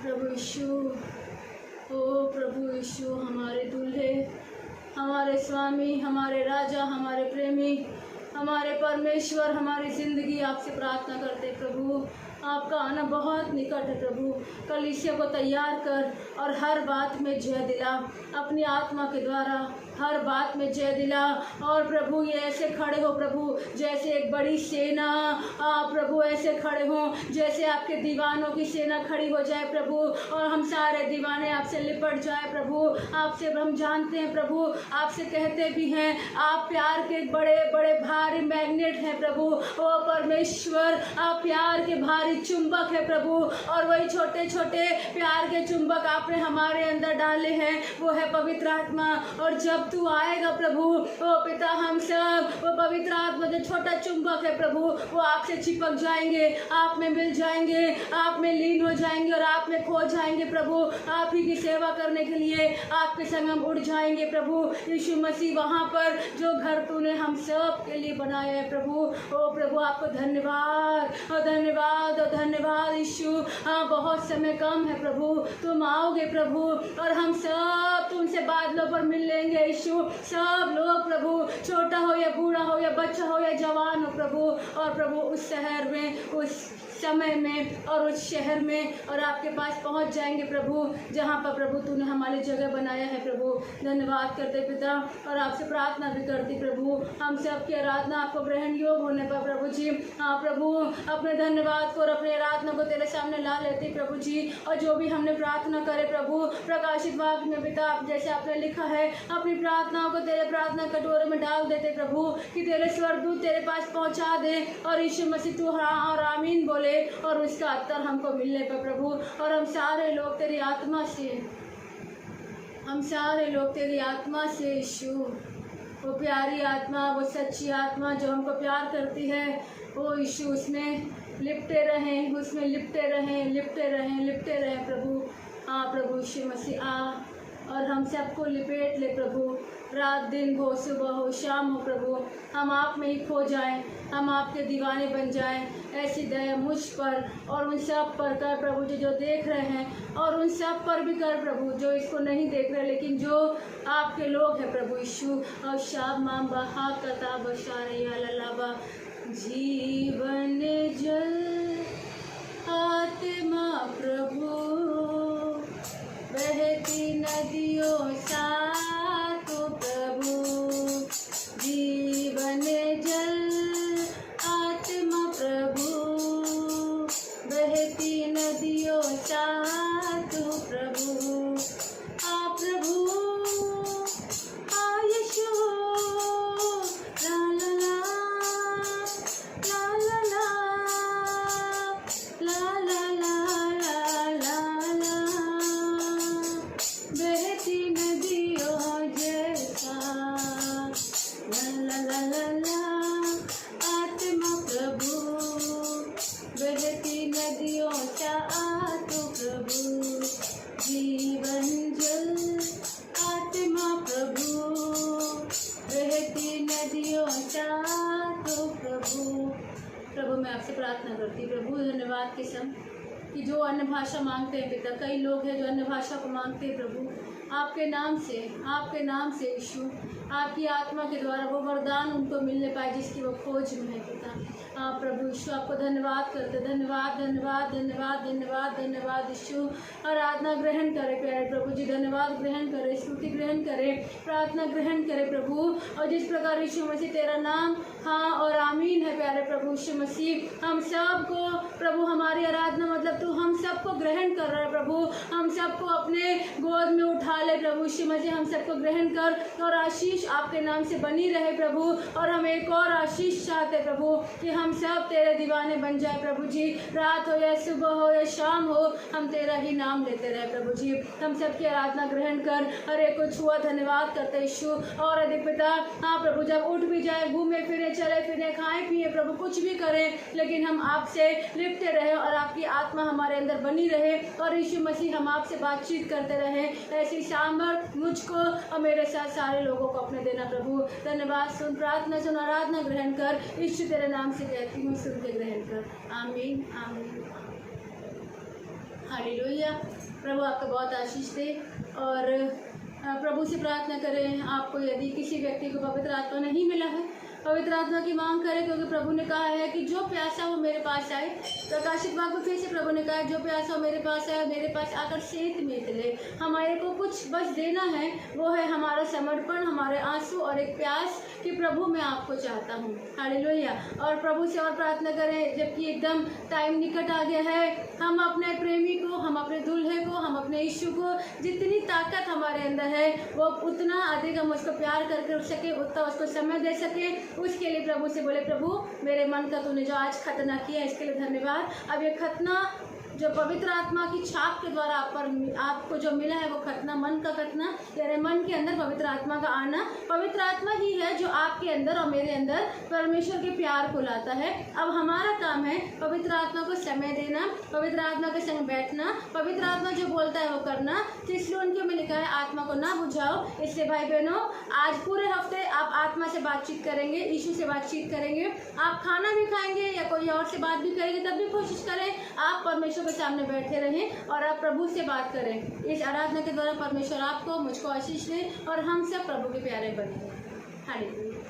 प्रभु यीशु, ओ प्रभु यीशु, हमारे दूल्हे, हमारे स्वामी, हमारे राजा, हमारे प्रेमी, हमारे परमेश्वर, हमारी ज़िंदगी आपसे प्रार्थना करते प्रभु, आपका आना बहुत निकट है प्रभु। कलीसिया को तैयार कर और हर बात में जय दिला, अपनी आत्मा के द्वारा हर बात में जय दिला। और प्रभु ये ऐसे खड़े हो प्रभु जैसे एक बड़ी सेना, प्रभु ऐसे खड़े हो जैसे आपके दीवानों की सेना खड़ी हो जाए प्रभु, और हम सारे दीवाने आपसे लिपट जाए प्रभु। आपसे हम जानते हैं प्रभु, आपसे कहते भी हैं आप प्यार के बड़े बड़े भारी मैग्नेट हैं प्रभु। ओ परमेश्वर, आप प्यार के भारी चुंबक है प्रभु, और वही छोटे छोटे प्यार के चुंबक आपने हमारे अंदर डाले हैं, वो है पवित्र आत्मा। और जब तू आएगा प्रभु, ओ पिता, हम सब वो पवित्र आत्मा जो छोटा चुंबक है प्रभु, वो आपसे चिपक जाएंगे, आप में मिल जाएंगे, आप में लीन हो जाएंगे और आप में खो जाएंगे प्रभु। आप ही की सेवा करने के लिए आपके संग हम उड़ जाएंगे प्रभु। यीशु मसीह, वहाँ पर जो घर तूने हम सब के लिए बनाया है प्रभु, ओ प्रभु आपको धन्यवाद और धन्यवाद और धन्यवाद यीशु। हाँ, बहुत समय कम है प्रभु, तुम आओगे प्रभु और हम सब तू उनसे बादलों पर मिल लेंगे यीशु। सब लोग प्रभु, छोटा हो या बूढ़ा हो या बच्चा हो या जवान हो प्रभु, और प्रभु उस शहर में, उस समय में और उस शहर में और आपके पास पहुंच जाएंगे प्रभु, जहां पर प्रभु तूने हमारी जगह बनाया है प्रभु। धन्यवाद करते पिता, और आपसे प्रार्थना भी करती प्रभु, हम सबकी आराधना आपको ग्रहण योग्य होने पर प्रभु जी, हाँ प्रभु, अपने धन्यवाद को और अपनी आराधना को तेरे सामने ला लेती प्रभु जी। और जो भी हमने प्रार्थना करे प्रभु, प्रकाशित वाक्य में पिता जैसे आपने लिखा है, अपनी प्रार्थनाओं को तेरे प्रार्थना कटोरे में डाल देते प्रभु, कि तेरे स्वर्गदूत तेरे पास पहुंचा दे और यीशु मसीह तू हाँ और आमीन बोले, और उसका उत्तर हमको मिलने पर प्रभु। और हम सारे लोग तेरी आत्मा से, हम सारे लोग तेरी आत्मा से यीशु, वो प्यारी आत्मा, वो सच्ची आत्मा जो हमको प्यार करती है, वो यीशु उसमें लिपटे रहें, उसमें लिपटे रहें, लिपटे रहें, लिपटे रहें प्रभु। हाँ प्रभु यीशु मसीह आ और हम सबको लिपेट ले प्रभु, रात दिन हो, सुबह हो, शाम हो प्रभु, हम आप में ही खो जाएं, हम आपके दीवाने बन जाएं। ऐसी दया मुझ पर और उन सब पर कर प्रभु जो देख रहे हैं, और उन सब पर भी कर प्रभु जो इसको नहीं देख रहे लेकिन जो आपके लोग हैं प्रभु यीशु। और शाम माम बहा कता बशारिया ललाबा, जीवन जल आत्मा प्रभु, बहती नदियों सा तो प्रभु, जीवन जल आत्मा प्रभु, बहती नदियों सा तो प्रभु। आ प्रभु, आ यीशु, ला ला ला, ला ला ला, ला ला ला, ला ला, बहती नदियों जैसा, ला ला ला ला, आत्मा प्रभु, बहती नदियों सा तो प्रभु, जीवन जल आत्मा प्रभु, बहती नदियों सा तो प्रभु। प्रभु मैं आपसे प्रार्थना करती प्रभु, धन्यवाद के संग कि जो अन्य भाषा मांगते हैं पिता, कई लोग हैं जो अन्य भाषा को मांगते हैं प्रभु, आपके नाम से यीशु, आपकी आत्मा के द्वारा वो वरदान उनको मिलने पाए जिसकी वो खोज में है पिता। आप प्रभु यीशु आपको धन्यवाद करते, धन्यवाद धन्यवाद धन्यवाद धन्यवाद धन्यवाद यीशु। आराधना ग्रहण करे प्यारे प्रभु जी, धन्यवाद ग्रहण करे, स्तुति ग्रहण करे, प्रार्थना ग्रहण करे प्रभु। और जिस प्रकार यीशु मसीह तेरा नाम हाँ और आमीन है प्यारे प्रभु यीशु मसीह, हम सबको प्रभु, हमारी आराधना मतलब तू हम सबको ग्रहण कर रहा है प्रभु, हम सबको अपने गोद में उठा ले प्रभु यीशु मसीह, हम सबको ग्रहण कर, और आशीष आपके नाम से बनी रहे प्रभु। और हम एक और आशीष चाहते प्रभु कि हम सब तेरे दीवाने बन जाए प्रभु जी, रात हो या सुबह हो या शाम हो, हम तेरा ही नाम लेते रहे प्रभु जी। हम सबकी आराधना ग्रहण कर, हर एक को छुआ, धन्यवाद करते यीशु। और अधिक पिता हाँ प्रभु, जब उठ भी जाए, घूमे फिरे, चले फिरे, खाएं पिए प्रभु, कुछ भी करें, लेकिन हम आपसे लिपटे रहे और आपकी आत्मा हमारे अंदर बनी रहे, और यीशु मसीह हम आपसे बातचीत करते रहे। ऐसी सामर्थ मुझको और मेरे साथ सारे लोगों को अपने देना प्रभु। धन्यवाद, सुन प्रार्थना, सुन आराधना ग्रहण कर, यीशु तेरे नाम से कहती हूँ, सुन के ग्रहण कर, आमीन आमीन हालेलुया। प्रभु आपका बहुत आशीष दे। और प्रभु से प्रार्थना करें, आपको यदि किसी व्यक्ति को पवित्र आत्मा नहीं मिला है, पवित्र आत्मा की मांग करें, क्योंकि प्रभु ने कहा है कि जो प्यासा हो मेरे पास आए। प्रकाशित वाक्य फिर से प्रभु ने कहा है, जो प्यासा हो मेरे पास आए, मेरे पास आकर सेत में ले। हमारे को कुछ बस देना है, वो है हमारा समर्पण, हमारे आंसू और एक प्यास कि प्रभु मैं आपको चाहता हूँ। हालेलुया। और प्रभु से और प्रार्थना करें, जबकि एकदम टाइम निकट आ गया है, हम अपने प्रेमी को, हम अपने दूल्हे को, हम अपने यीशु को, जितनी ताकत हमारे अंदर है वो उतना अधिक हम उसको प्यार करके सके, उतना उसको समय दे सके। उसके लिए प्रभु से बोले, प्रभु मेरे मन का तूने जो आज खतना किया इसके लिए धन्यवाद। अब ये खतना जो पवित्र आत्मा की छाप के द्वारा आपको जो मिला है, वो खतना, मन का खतना, यानी मन के अंदर पवित्र आत्मा का आना। पवित्र आत्मा ही है जो आपके अंदर और मेरे अंदर परमेश्वर के प्यार को लाता है। अब हमारा काम है पवित्र आत्मा को समय देना, पवित्र आत्मा के संग बैठना, पवित्र आत्मा जो बोलता है वो करना। इसलिए उनके में लिखा है, आत्मा को ना बुझाओ। इसलिए भाई बहनों, आज पूरे हफ्ते आप आत्मा से बातचीत करेंगे, यीशु से बातचीत करेंगे। आप खाना भी खाएंगे या कोई और से बात भी करेंगे, तब भी कोशिश करें आप परमेश्वर के सामने बैठे रहें और आप प्रभु से बात करें। इस आराधना के द्वारा परमेश्वर आपको, मुझको आशीष दे और हम सब प्रभु के प्यारे बने। Hallelujah,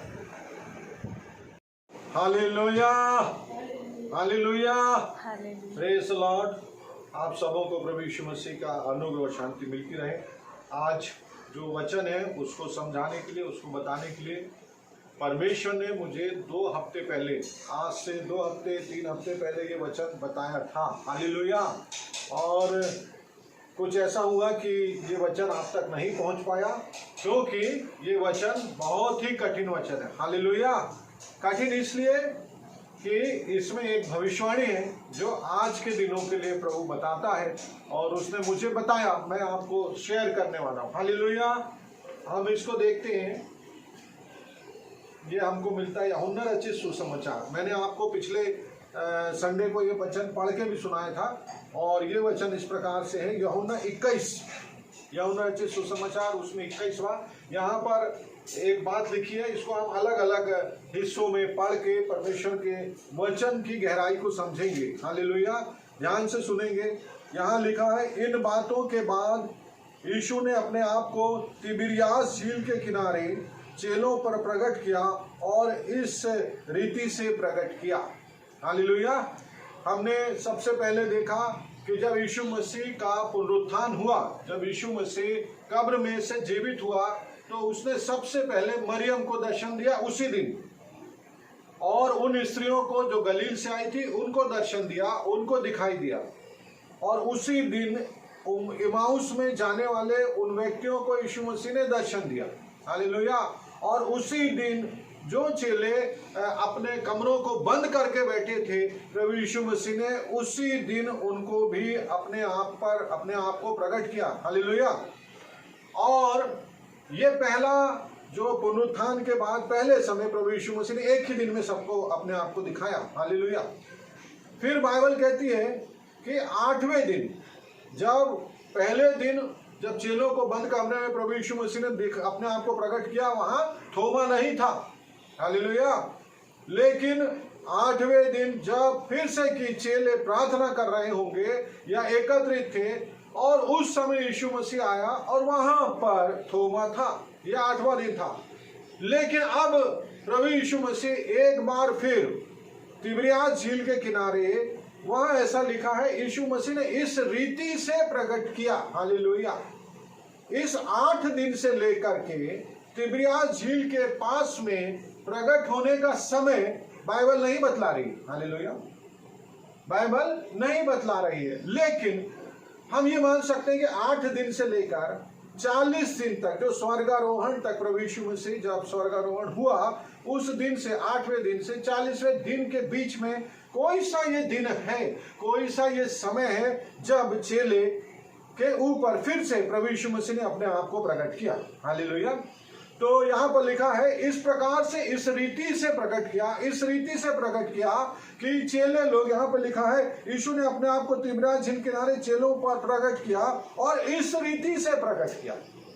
hallelujah, hallelujah, hallelujah. Praise the Lord. आप सबों को प्रभु यीशु मसीह का अनुग्रह और शांति मिलती रहे। आज जो वचन है उसको समझाने के लिए, उसको बताने के लिए परमेश्वर ने मुझे 2 हफ्ते पहले, आज से 2 हफ्ते 3 हफ्ते पहले ये वचन बताया था। हालेलुया। और कुछ ऐसा हुआ कि ये वचन आप तक नहीं पहुंच पाया, क्योंकि ये वचन बहुत ही कठिन वचन है। हालेलुया। कठिन इसलिए कि इसमें एक भविष्यवाणी है जो आज के दिनों के लिए प्रभु बताता है, और उसने मुझे बताया, मैं आपको शेयर करने वाला हूँ। हालेलुया। हम इसको देखते हैं। ये हमको मिलता है यूहन्ना रचित सुसमाचार। मैंने आपको पिछले संडे को ये वचन पढ़ के भी सुनाया था, और ये वचन इस प्रकार से है। यूहन्ना 21, यूहन्ना रचित सुसमाचार उसमें 21वां। यहाँ पर एक बात लिखी है, इसको हम अलग अलग हिस्सों में पढ़ के परमेश्वर के वचन की गहराई को समझेंगे। हालेलुया। ध्यान से सुनेंगे। यहाँ लिखा है, इन बातों के बाद यीशु ने अपने आप को तिबिरियास झील के किनारे चेलों पर प्रकट किया और इस रीति से प्रकट किया। हालेलुया। हमने सबसे पहले देखा कि जब यीशु मसीह का पुनरुत्थान हुआ, जब यीशु मसीह कब्र में से जीवित हुआ, तो उसने सबसे पहले मरियम को दर्शन दिया उसी दिन, और उन स्त्रियों को जो गलील से आई थी उनको दर्शन दिया, उनको दिखाई दिया। और उसी दिन इमाउस में जाने वाले उन व्यक्तियों को यीशु मसीह ने दर्शन दिया। हालेलुया। और उसी दिन जो चेले अपने कमरों को बंद करके बैठे थे, प्रभु यीशु मसीह ने उसी दिन उनको भी अपने आप को प्रकट किया। हालेलुया। और ये पहला जो पुनरुत्थान के बाद पहले समय प्रभु यीशु मसीह ने एक ही दिन में सबको अपने आप को दिखाया। हालेलुया। फिर बाइबल कहती है कि 8वें दिन, जब पहले दिन जब चेलों को बंद कमरे में प्रभु यीशु मसीह ने अपने आप को प्रकट किया, वहां थोमा नहीं था। हालेलुया। लेकिन 8वें दिन जब फिर से कि चेले प्रार्थना कर रहे होंगे या एकत्रित थे, और उस समय यीशु मसीह आया और वहां पर थोमा था। यह 8वां दिन था। लेकिन अब प्रभु यीशु मसीह एक बार फिर तिबिरियास झील के किनारे, वहां ऐसा लिखा है, यीशु मसीह ने इस रीति से प्रकट किया। हालेलुया। इस 8 दिन से लेकर के तिबिरियास झील के पास में प्रकट होने का समय बाइबल नहीं बतला रही। हालेलुया। बाइबल नहीं बतला रही है, लेकिन हम ये मान सकते हैं कि 8 दिन से लेकर 40 दिन तक, जो स्वर्गारोहण तक प्रभु यीशु मसीह जब स्वर्गारोहण हुआ, उस दिन से 8वें दिन से 40वें दिन के बीच में कोई सा ये दिन है, कोई सा ये समय है जब चेले के ऊपर फिर से प्रभु यीशु मसीह ने अपने आप को प्रकट किया। हालेलुया। तो यहाँ पर लिखा है, इस प्रकार से, इस रीति से प्रकट किया, इस रीति से प्रकट किया कि चेले लोग, यहाँ पर लिखा है, यीशु ने अपने आप को तिबिरियास झील किनारे चेलों पर प्रकट किया और इस रीति से प्रकट किया।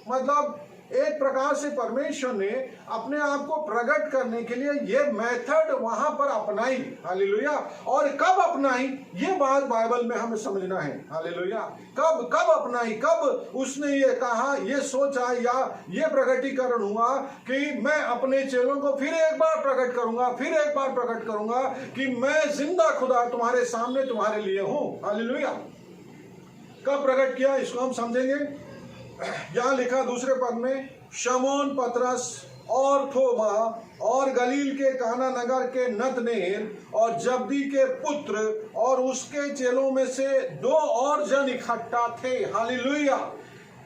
मतलब एक प्रकार से परमेश्वर ने अपने आप को प्रकट करने के लिए ये मेथड वहां पर अपनाई। हालेलुया। और कब अपनाई, ये बात बाइबल में हमें समझना है। हालेलुया। कब अपनाई, कब उसने ये कहा, ये सोचा, या ये प्रकटीकरण हुआ कि मैं अपने चेलों को फिर एक बार प्रकट करूंगा, फिर एक बार प्रकट करूंगा कि मैं जिंदा खुदा तुम्हारे सामने तुम्हारे लिए हूं। हालेलुया। कब प्रकट किया, इसको हम समझेंगे। यहाँ लिखा दूसरे पद में, शमौन पतरस और थोमा और गलील के काना नगर के नतनेल और जब्दी के पुत्र और उसके चेलों में से 2 और जन इकट्ठा थे। हालेलुया।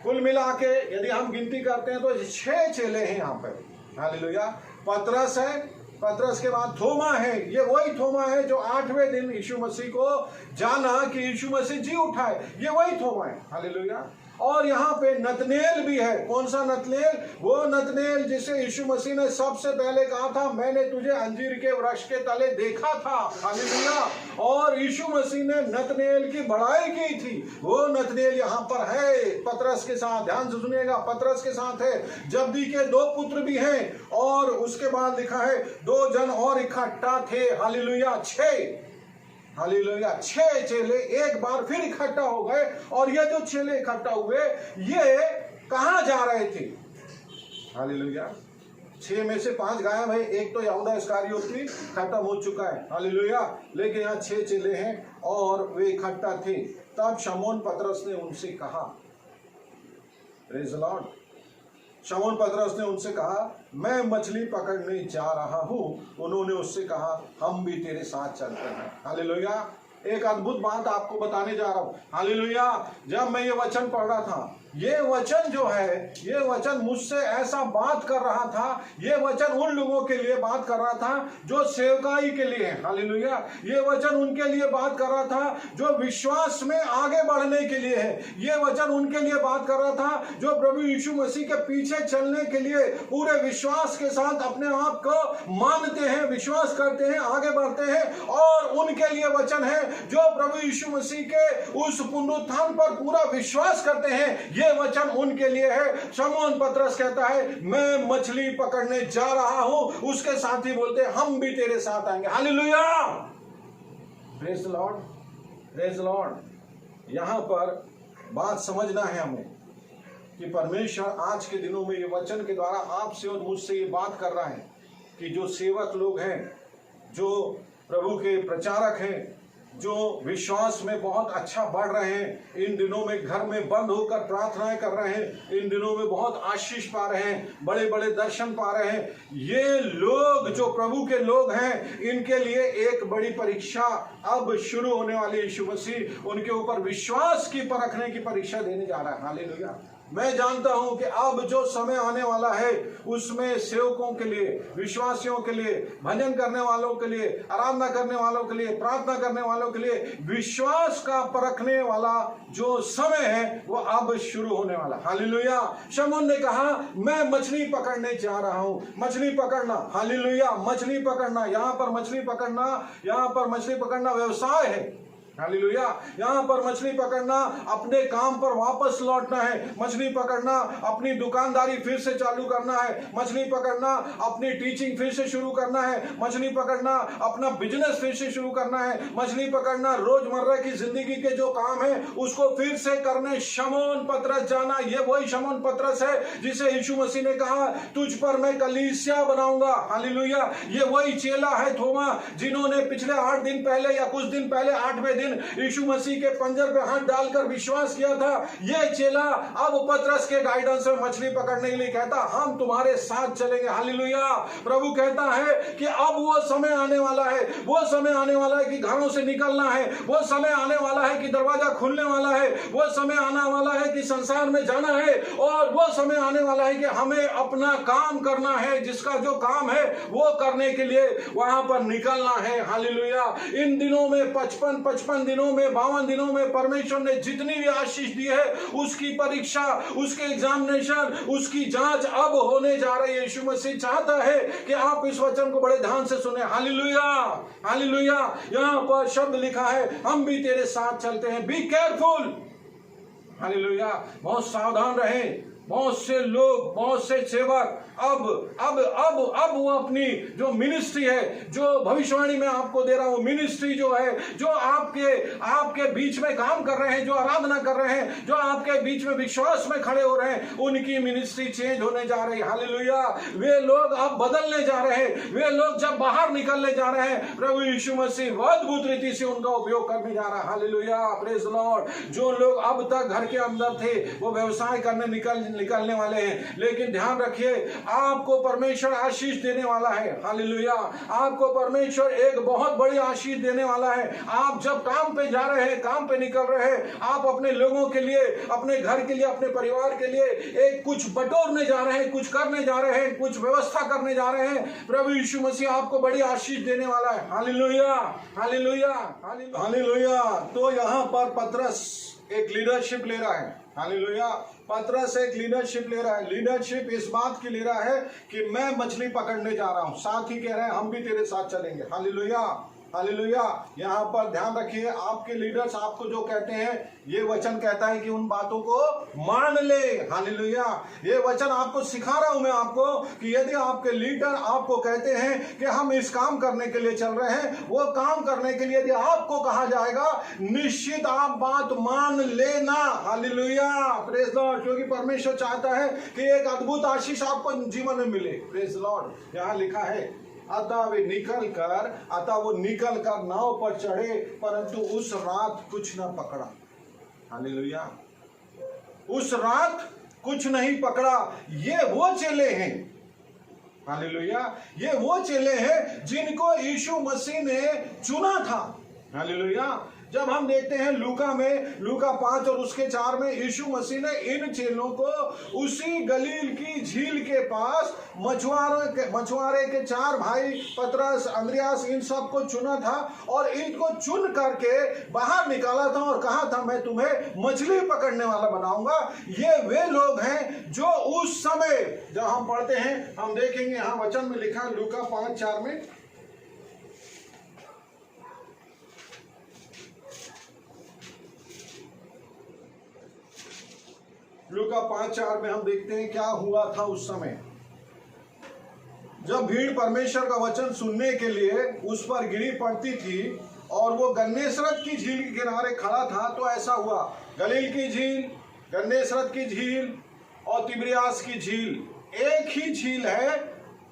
कुल मिला के यदि हम गिनती करते हैं तो 6 चेले हैं यहाँ पर। हालेलुया। पतरस है, पतरस के बाद थोमा है। ये वही थोमा है जो 8वें दिन यीशु मसीह को जाना कि यीशु मसीह जी उठा है, ये वही थोमा है। हालेलुया। और यहाँ पे नतनेल भी है। कौन सा नतनेल? वो नतनेल जिसे यीशु मसीह ने सबसे पहले कहा था, मैंने तुझे अंजीर के वृक्ष के तले देखा था। हालेलुया। और यीशु मसीह ने नतनेल की बड़ाई की थी। वो नतनेल यहाँ पर है पतरस के साथ। ध्यान से सुनिएगा, पतरस के साथ है। जब्दी के 2 पुत्र भी हैं। और उसके बाद लिखा है 2 जन और इकट्ठा थे। हालेलुया। 6 हालेलुया 6 चेले एक बार फिर इकट्ठा हो गए। और ये जो चेले इकट्ठा हुए, ये कहां जा रहे थे? हालेलुया। 6 में से 5 गायब है। एक तो यहूदा इस्करियोती खत्म हो चुका है। हालेलुया। लेकिन यहाँ 6 चेले हैं और वे इकट्ठा थे। तब शमौन पतरस ने उनसे कहा, प्रेज़ द लॉर्ड, शमौन पतरस ने उनसे कहा, मैं मछली पकड़ने जा रहा हूं। उन्होंने उससे कहा, हम भी तेरे साथ चलते हैं। हालेलुया। एक अद्भुत बात आपको बताने जा रहा हूं। हालेलुया। जब मैं ये वचन पढ़ रहा था, ये वचन जो है, ये वचन मुझसे ऐसा बात कर रहा था। ये वचन उन लोगों के लिए बात कर रहा था जो सेवकाई के लिए है। हालेलुया। ये वचन उनके लिए बात कर रहा था जो विश्वास में आगे बढ़ने के लिए है। ये वचन उनके लिए बात कर रहा था जो प्रभु यीशु मसीह के पीछे चलने के लिए पूरे विश्वास के साथ अपने आप को मानते हैं, विश्वास करते हैं, आगे बढ़ते हैं। और उनके लिए वचन है जो प्रभु यीशु मसीह के उस पुनरुत्थान पर पूरा विश्वास करते हैं। ये वचन उनके लिए है। शमौन पतरस कहता है, मैं मछली पकड़ने जा रहा हूं। उसके साथी बोलते हैं, हम भी तेरे साथ आएंगे। Hallelujah. Praise the Lord, praise the Lord. यहां पर बात समझना है हमें कि परमेश्वर आज के दिनों में ये वचन के द्वारा आपसे और मुझसे ये बात कर रहा है कि जो सेवक लोग हैं, जो प्रभु के प्रचारक हैं, जो विश्वास में बहुत अच्छा बढ़ रहे हैं, इन दिनों में घर में बंद होकर प्रार्थनाएं कर रहे हैं, इन दिनों में बहुत आशीष पा रहे हैं, बड़े बड़े दर्शन पा रहे हैं, ये लोग जो प्रभु के लोग हैं, इनके लिए एक बड़ी परीक्षा अब शुरू होने वाली। यीशु मसीह उनके ऊपर विश्वास की परखने की परीक्षा देने जा रहा है। हालेलुया। मैं जानता हूं कि अब जो समय आने वाला है उसमें सेवकों के लिए, विश्वासियों के लिए, भजन करने वालों के लिए, आराधना करने वालों के लिए, प्रार्थना करने वालों के लिए विश्वास का परखने वाला जो समय है वो अब शुरू होने वाला। हालेलुया। शमौन ने कहा, मैं मछली पकड़ने जा रहा हूं। मछली पकड़ना, हालेलुया, मछली पकड़ना। यहां पर मछली पकड़ना, यहां पर मछली पकड़ना व्यवसाय है। हालेलुया। यहाँ पर मछली पकड़ना अपने काम पर वापस लौटना है। मछली पकड़ना अपनी दुकानदारी फिर से चालू करना है। मछली पकड़ना अपनी टीचिंग फिर से शुरू करना है। मछली पकड़ना अपना बिजनेस फिर से शुरू करना है। मछली पकड़ना रोजमर्रा की जिंदगी के जो काम है उसको फिर से करने शमौन पतरस जाना। ये वही शमौन पतरस है जिसे यीशु मसीह ने कहा, तुझ पर मैं कलीसिया बनाऊंगा। हालेलुया। ये वही चेला है थोमा जिन्होंने पिछले 8 दिन पहले या कुछ दिन पहले 8वें यीशु मसीह के पंजर पे हाथ डालकर विश्वास किया था। यह चेला अब पतरस के गाइडेंस में मछली पकड़ने के लिए कहता, हम तुम्हारे साथ चलेंगे। हालेलुया। प्रभु कहता है कि अब वो समय आने वाला है, वो समय आने वाला है कि घरों से निकलना है, वो समय आने वाला है कि दरवाजा खुलने वाला है, वो समय आने वाला है कि संसार में जाना है, और वो समय आने वाला है कि हमें अपना काम करना है, जिसका जो काम है वो करने के लिए वहां पर निकलना है। हालेलुया। इन दिनों में 55 दिनों में, 52 दिनों में परमेश्वर ने जितनी भी आशीष दी है उसकी परीक्षा, उसके एग्जामिनेशन, उसकी जांच अब होने जा रही है। यीशु मसीह चाहता है कि आप इस वचन को बड़े ध्यान से सुने। हालेलुया। हालेलुया। यहाँ पर शब्द लिखा है, हम भी तेरे साथ चलते हैं। Be careful. हालेलुया। बहुत सावधान रहें। बहुत से लोग, बहुत से सेवक अब वो अपनी जो मिनिस्ट्री है, जो भविष्यवाणी में आपको दे रहा हूं, मिनिस्ट्री जो है, जो आपके बीच में काम कर रहे हैं, जो आराधना कर रहे हैं, जो आपके बीच में विश्वास में खड़े हो रहे हैं, उनकी मिनिस्ट्री चेंज होने जा रही है। हालेलुया। वे लोग अब बदलने जा रहे हैं। वे लोग जब बाहर निकलने जा रहे हैं, प्रभु यीशु मसीह अद्भुत रीति से उनका उपयोग करने जा रहा है। हालेलुया। Praise the Lord. जो लोग अब तक घर के अंदर थे वो व्यवसाय करने निकलने वाले हैं, लेकिन ध्यान रखिए, आपको परमेश्वर आशीष देने वाला है। हालेलुया। आपको परमेश्वर एक बहुत बड़ी आशीष देने वाला है। आप जब काम पे जा रहे हैं, काम पे निकल रहे हैं, आप अपने लोगों के लिए, अपने घर के लिए, अपने परिवार के लिए एक कुछ बटोरने जा रहे हैं, कुछ करने जा रहे हैं, कुछ व्यवस्था करने जा रहे हैं। प्रभु यीशु मसीह आपको बड़ी आशीष देने वाला है। हालेलुया। हालेलुया। हालेलुया। तो यहाँ पर पतरस एक लीडरशिप ले रहा है। हालेलुया। पतरस एक लीडरशिप ले रहा है। लीडरशिप इस बात की ले रहा है कि मैं मछली पकड़ने जा रहा हूं, साथ ही कह रहे हैं हम भी तेरे साथ चलेंगे। Hallelujah, hallelujah. यहाँ पर ध्यान रखिए, आपके लीडर्स आपको जो कहते हैं, ये वचन कहता है कि उन बातों को मान ले। हालेलुया। ये वचन आपको सिखा रहा हूं मैं आपको कि यदि आपके लीडर आपको कहते हैं कि हम इस काम करने के लिए चल रहे हैं, वो काम करने के लिए यदि आपको कहा जाएगा, निश्चित आप बात मान लेना। Hallelujah, praise Lord. क्योंकि परमेश्वर चाहता है कि एक अद्भुत आशीष आपको जीवन में मिले। Praise Lord. यहाँ लिखा है, अतः वो निकल कर नाव पर चढ़े, परंतु उस रात कुछ न पकड़ा। हालेलुया। उस रात कुछ नहीं पकड़ा। ये वो चेले हैं, हालेलुया, ये वो चेले हैं जिनको यीशु मसीह ने चुना था। हालेलुया। जब हम देखते हैं लूका 5 और उसके 4 में, यीशु मसीह ने इन चेलों को उसी गलील की झील के पास मछुआरे के 4 भाई पतरस, अंद्रयास, इन सब को चुना था और इनको चुन करके बाहर निकाला था और कहा था मैं तुम्हें मछली पकड़ने वाला बनाऊंगा। ये वे लोग हैं जो उस समय, जब हम पढ़ते हैं हम देखेंगे, यहाँ वचन में लिखा है लूका 5:4 में, लूका 5:4 में हम देखते हैं क्या हुआ था उस समय। जब भीड़ परमेश्वर का वचन सुनने के लिए उस पर गिरी पड़ती थी और वो गन्नेसरत की झील के किनारे खड़ा था, तो ऐसा हुआ। गलील की झील, गन्नेसरत की झील और तिब्रियास की झील एक ही झील है,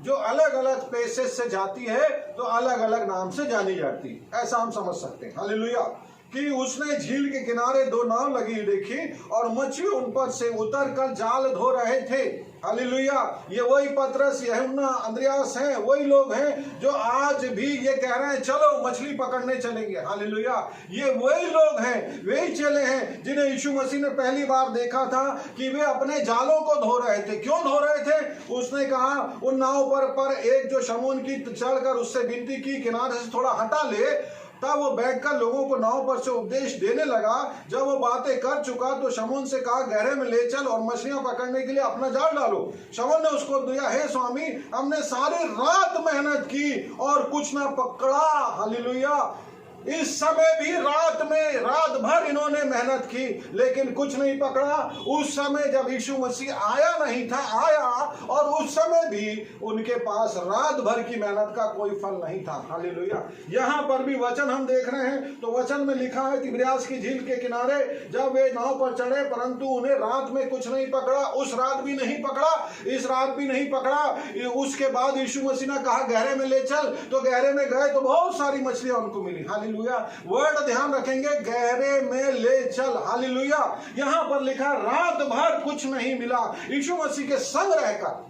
जो अलग अलग प्लेसेस से जाती है तो अलग अलग नाम से जानी जाती। ऐसा हम समझ सकते हैं। हालेलुया। कि उसने झील के किनारे 2 नाव लगी देखी और मछली उन पर से उतर कर जाल धो रहे थे। हालेलुया। ये वही पतरस, यूहन्ना, अंद्रयास हैं, वही लोग हैं जो आज भी ये कह रहे हैं चलो मछली पकड़ने चलेंगे। हालेलुया। ये वही लोग हैं, वही चेले हैं जिन्हें यीशु मसीह ने पहली बार देखा था कि वे अपने जालों को धो रहे थे। क्यों धो रहे थे? उसने कहा उन नाव पर एक जो शमून की चढ़कर उससे विनती की किनारे से थोड़ा हटा ले। तब वो बैठकर लोगों को नाव पर से उपदेश देने लगा। जब वो बातें कर चुका तो शमून से कहा गहरे में ले चल और मछलियां पकड़ने के लिए अपना जाल डालो। शमून ने उसको दिया, हे स्वामी, हमने सारी रात मेहनत की और कुछ ना पकड़ा। हालेलुया। इस समय भी रात भर इन्होंने मेहनत की लेकिन कुछ नहीं पकड़ा। उस समय जब यीशु मसीह आया नहीं था, आया और उस समय भी उनके पास रात भर की मेहनत का कोई फल नहीं था। हालेलुया। यहाँ पर भी वचन हम देख रहे हैं तो वचन में लिखा है तिब्रियास की झील के किनारे जब वे नाव पर चढ़े, परंतु उन्हें रात में कुछ नहीं पकड़ा। उस रात भी नहीं पकड़ा, इस रात भी नहीं पकड़ा। उसके बाद यीशु मसीह ने कहा गहरे में ले चल, तो गहरे में गए तो बहुत सारी मछलियां उनको मिली। हालेलुया। वर्ड ध्यान रखेंगे, गहरे में ले चल। हालेलुया। यहां पर लिखा रात भर कुछ नहीं मिला। यीशु मसीह के संग रहकर,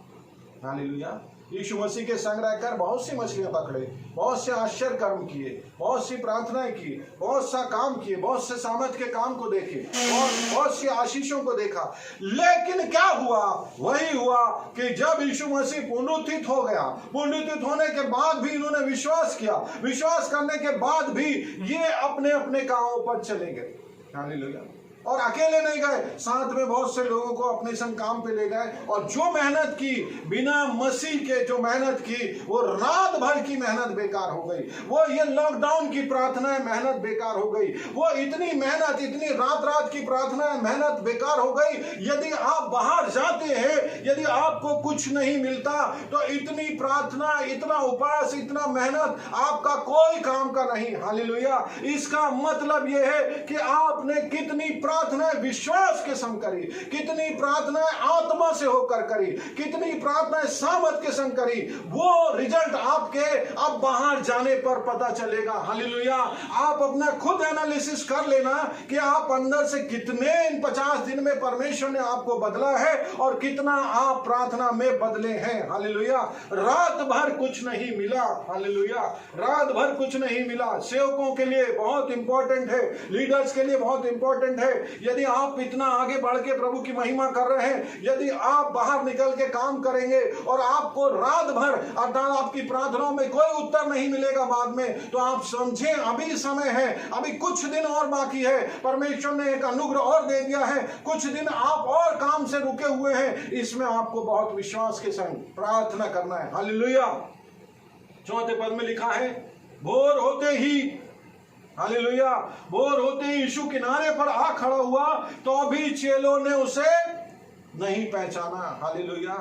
हालेलुया, यीशु मसीह के संग रहकर बहुत सी मछलियां पकड़े, बहुत से आश्चर्य कर्म किए, बहुत सी प्रार्थनाएं की, बहुत सा काम किए, बहुत से सामर्थ के काम को देखे और बहुत सी आशीषों को देखा। लेकिन क्या हुआ? वही हुआ कि जब यीशु मसीह पुनरुत्थित हो गया, पुनरुत्थित होने के बाद भी इन्होंने विश्वास किया। विश्वास करने के बाद भी ये अपने अपने कामों पर चले गए। हालेलुया। और अकेले नहीं गए, साथ में बहुत से लोगों को अपने संग काम पे ले गए। और जो मेहनत की बिना मसीह के, जो मेहनत की वो रात भर की मेहनत बेकार हो गई। वो ये लॉकडाउन की प्रार्थनाएं मेहनत बेकार हो गई। वो इतनी मेहनत, इतनी रात की प्रार्थनाएं मेहनत बेकार हो गई। यदि आप बाहर जाते हैं, यदि आपको कुछ नहीं मिलता तो इतनी प्रार्थना, इतना उपवास, इतना मेहनत आपका कोई काम का नहीं। हालेलुया। इसका मतलब यह है कि आपने कितनी प्रार्थनाएं विश्वास के संग करी, कितनी प्रार्थनाएं आत्मा से होकर करी, कितनी प्रार्थनाएं सामर्थ के संग करी, वो रिजल्ट आपके अब बाहर जाने पर पता चलेगा। हालेलुया। आप अपना खुद एनालिसिस कर लेना कि आप अंदर से कितने इन 50 दिन में परमेश्वर ने आपको बदला है और और कितना आप प्रार्थना में बदले हैं। हालेलुया। रात भर कुछ नहीं मिला। हालेलुया। रात भर कुछ नहीं मिला। सेवकों के लिए बहुत इंपॉर्टेंट है, लीडर्स के लिए बहुत इंपॉर्टेंट है। यदि आप इतना आगे बढ़ के प्रभु की महिमा कर रहे हैं, यदि आप बाहर निकल के काम करेंगे और आपको रात भर अर्थात आपकी प्रार्थनाओं में कोई उत्तर नहीं मिलेगा बाद में, तो आप समझें अभी समय है, अभी कुछ दिन और बाकी है। परमेश्वर ने एक अनुग्रह और दे दिया है, कुछ दिन आप और काम से रुके हुए हैं। इसमें आपको बहुत विश्वास के संग प्रार्थना करना है। हालेलुया। चौथे पद में लिखा है, भोर होते ही, हालेलुया, भोर होते ही यीशु किनारे पर आ खड़ा हुआ, तो अभी चेलों ने उसे नहीं पहचाना। हालेलुया।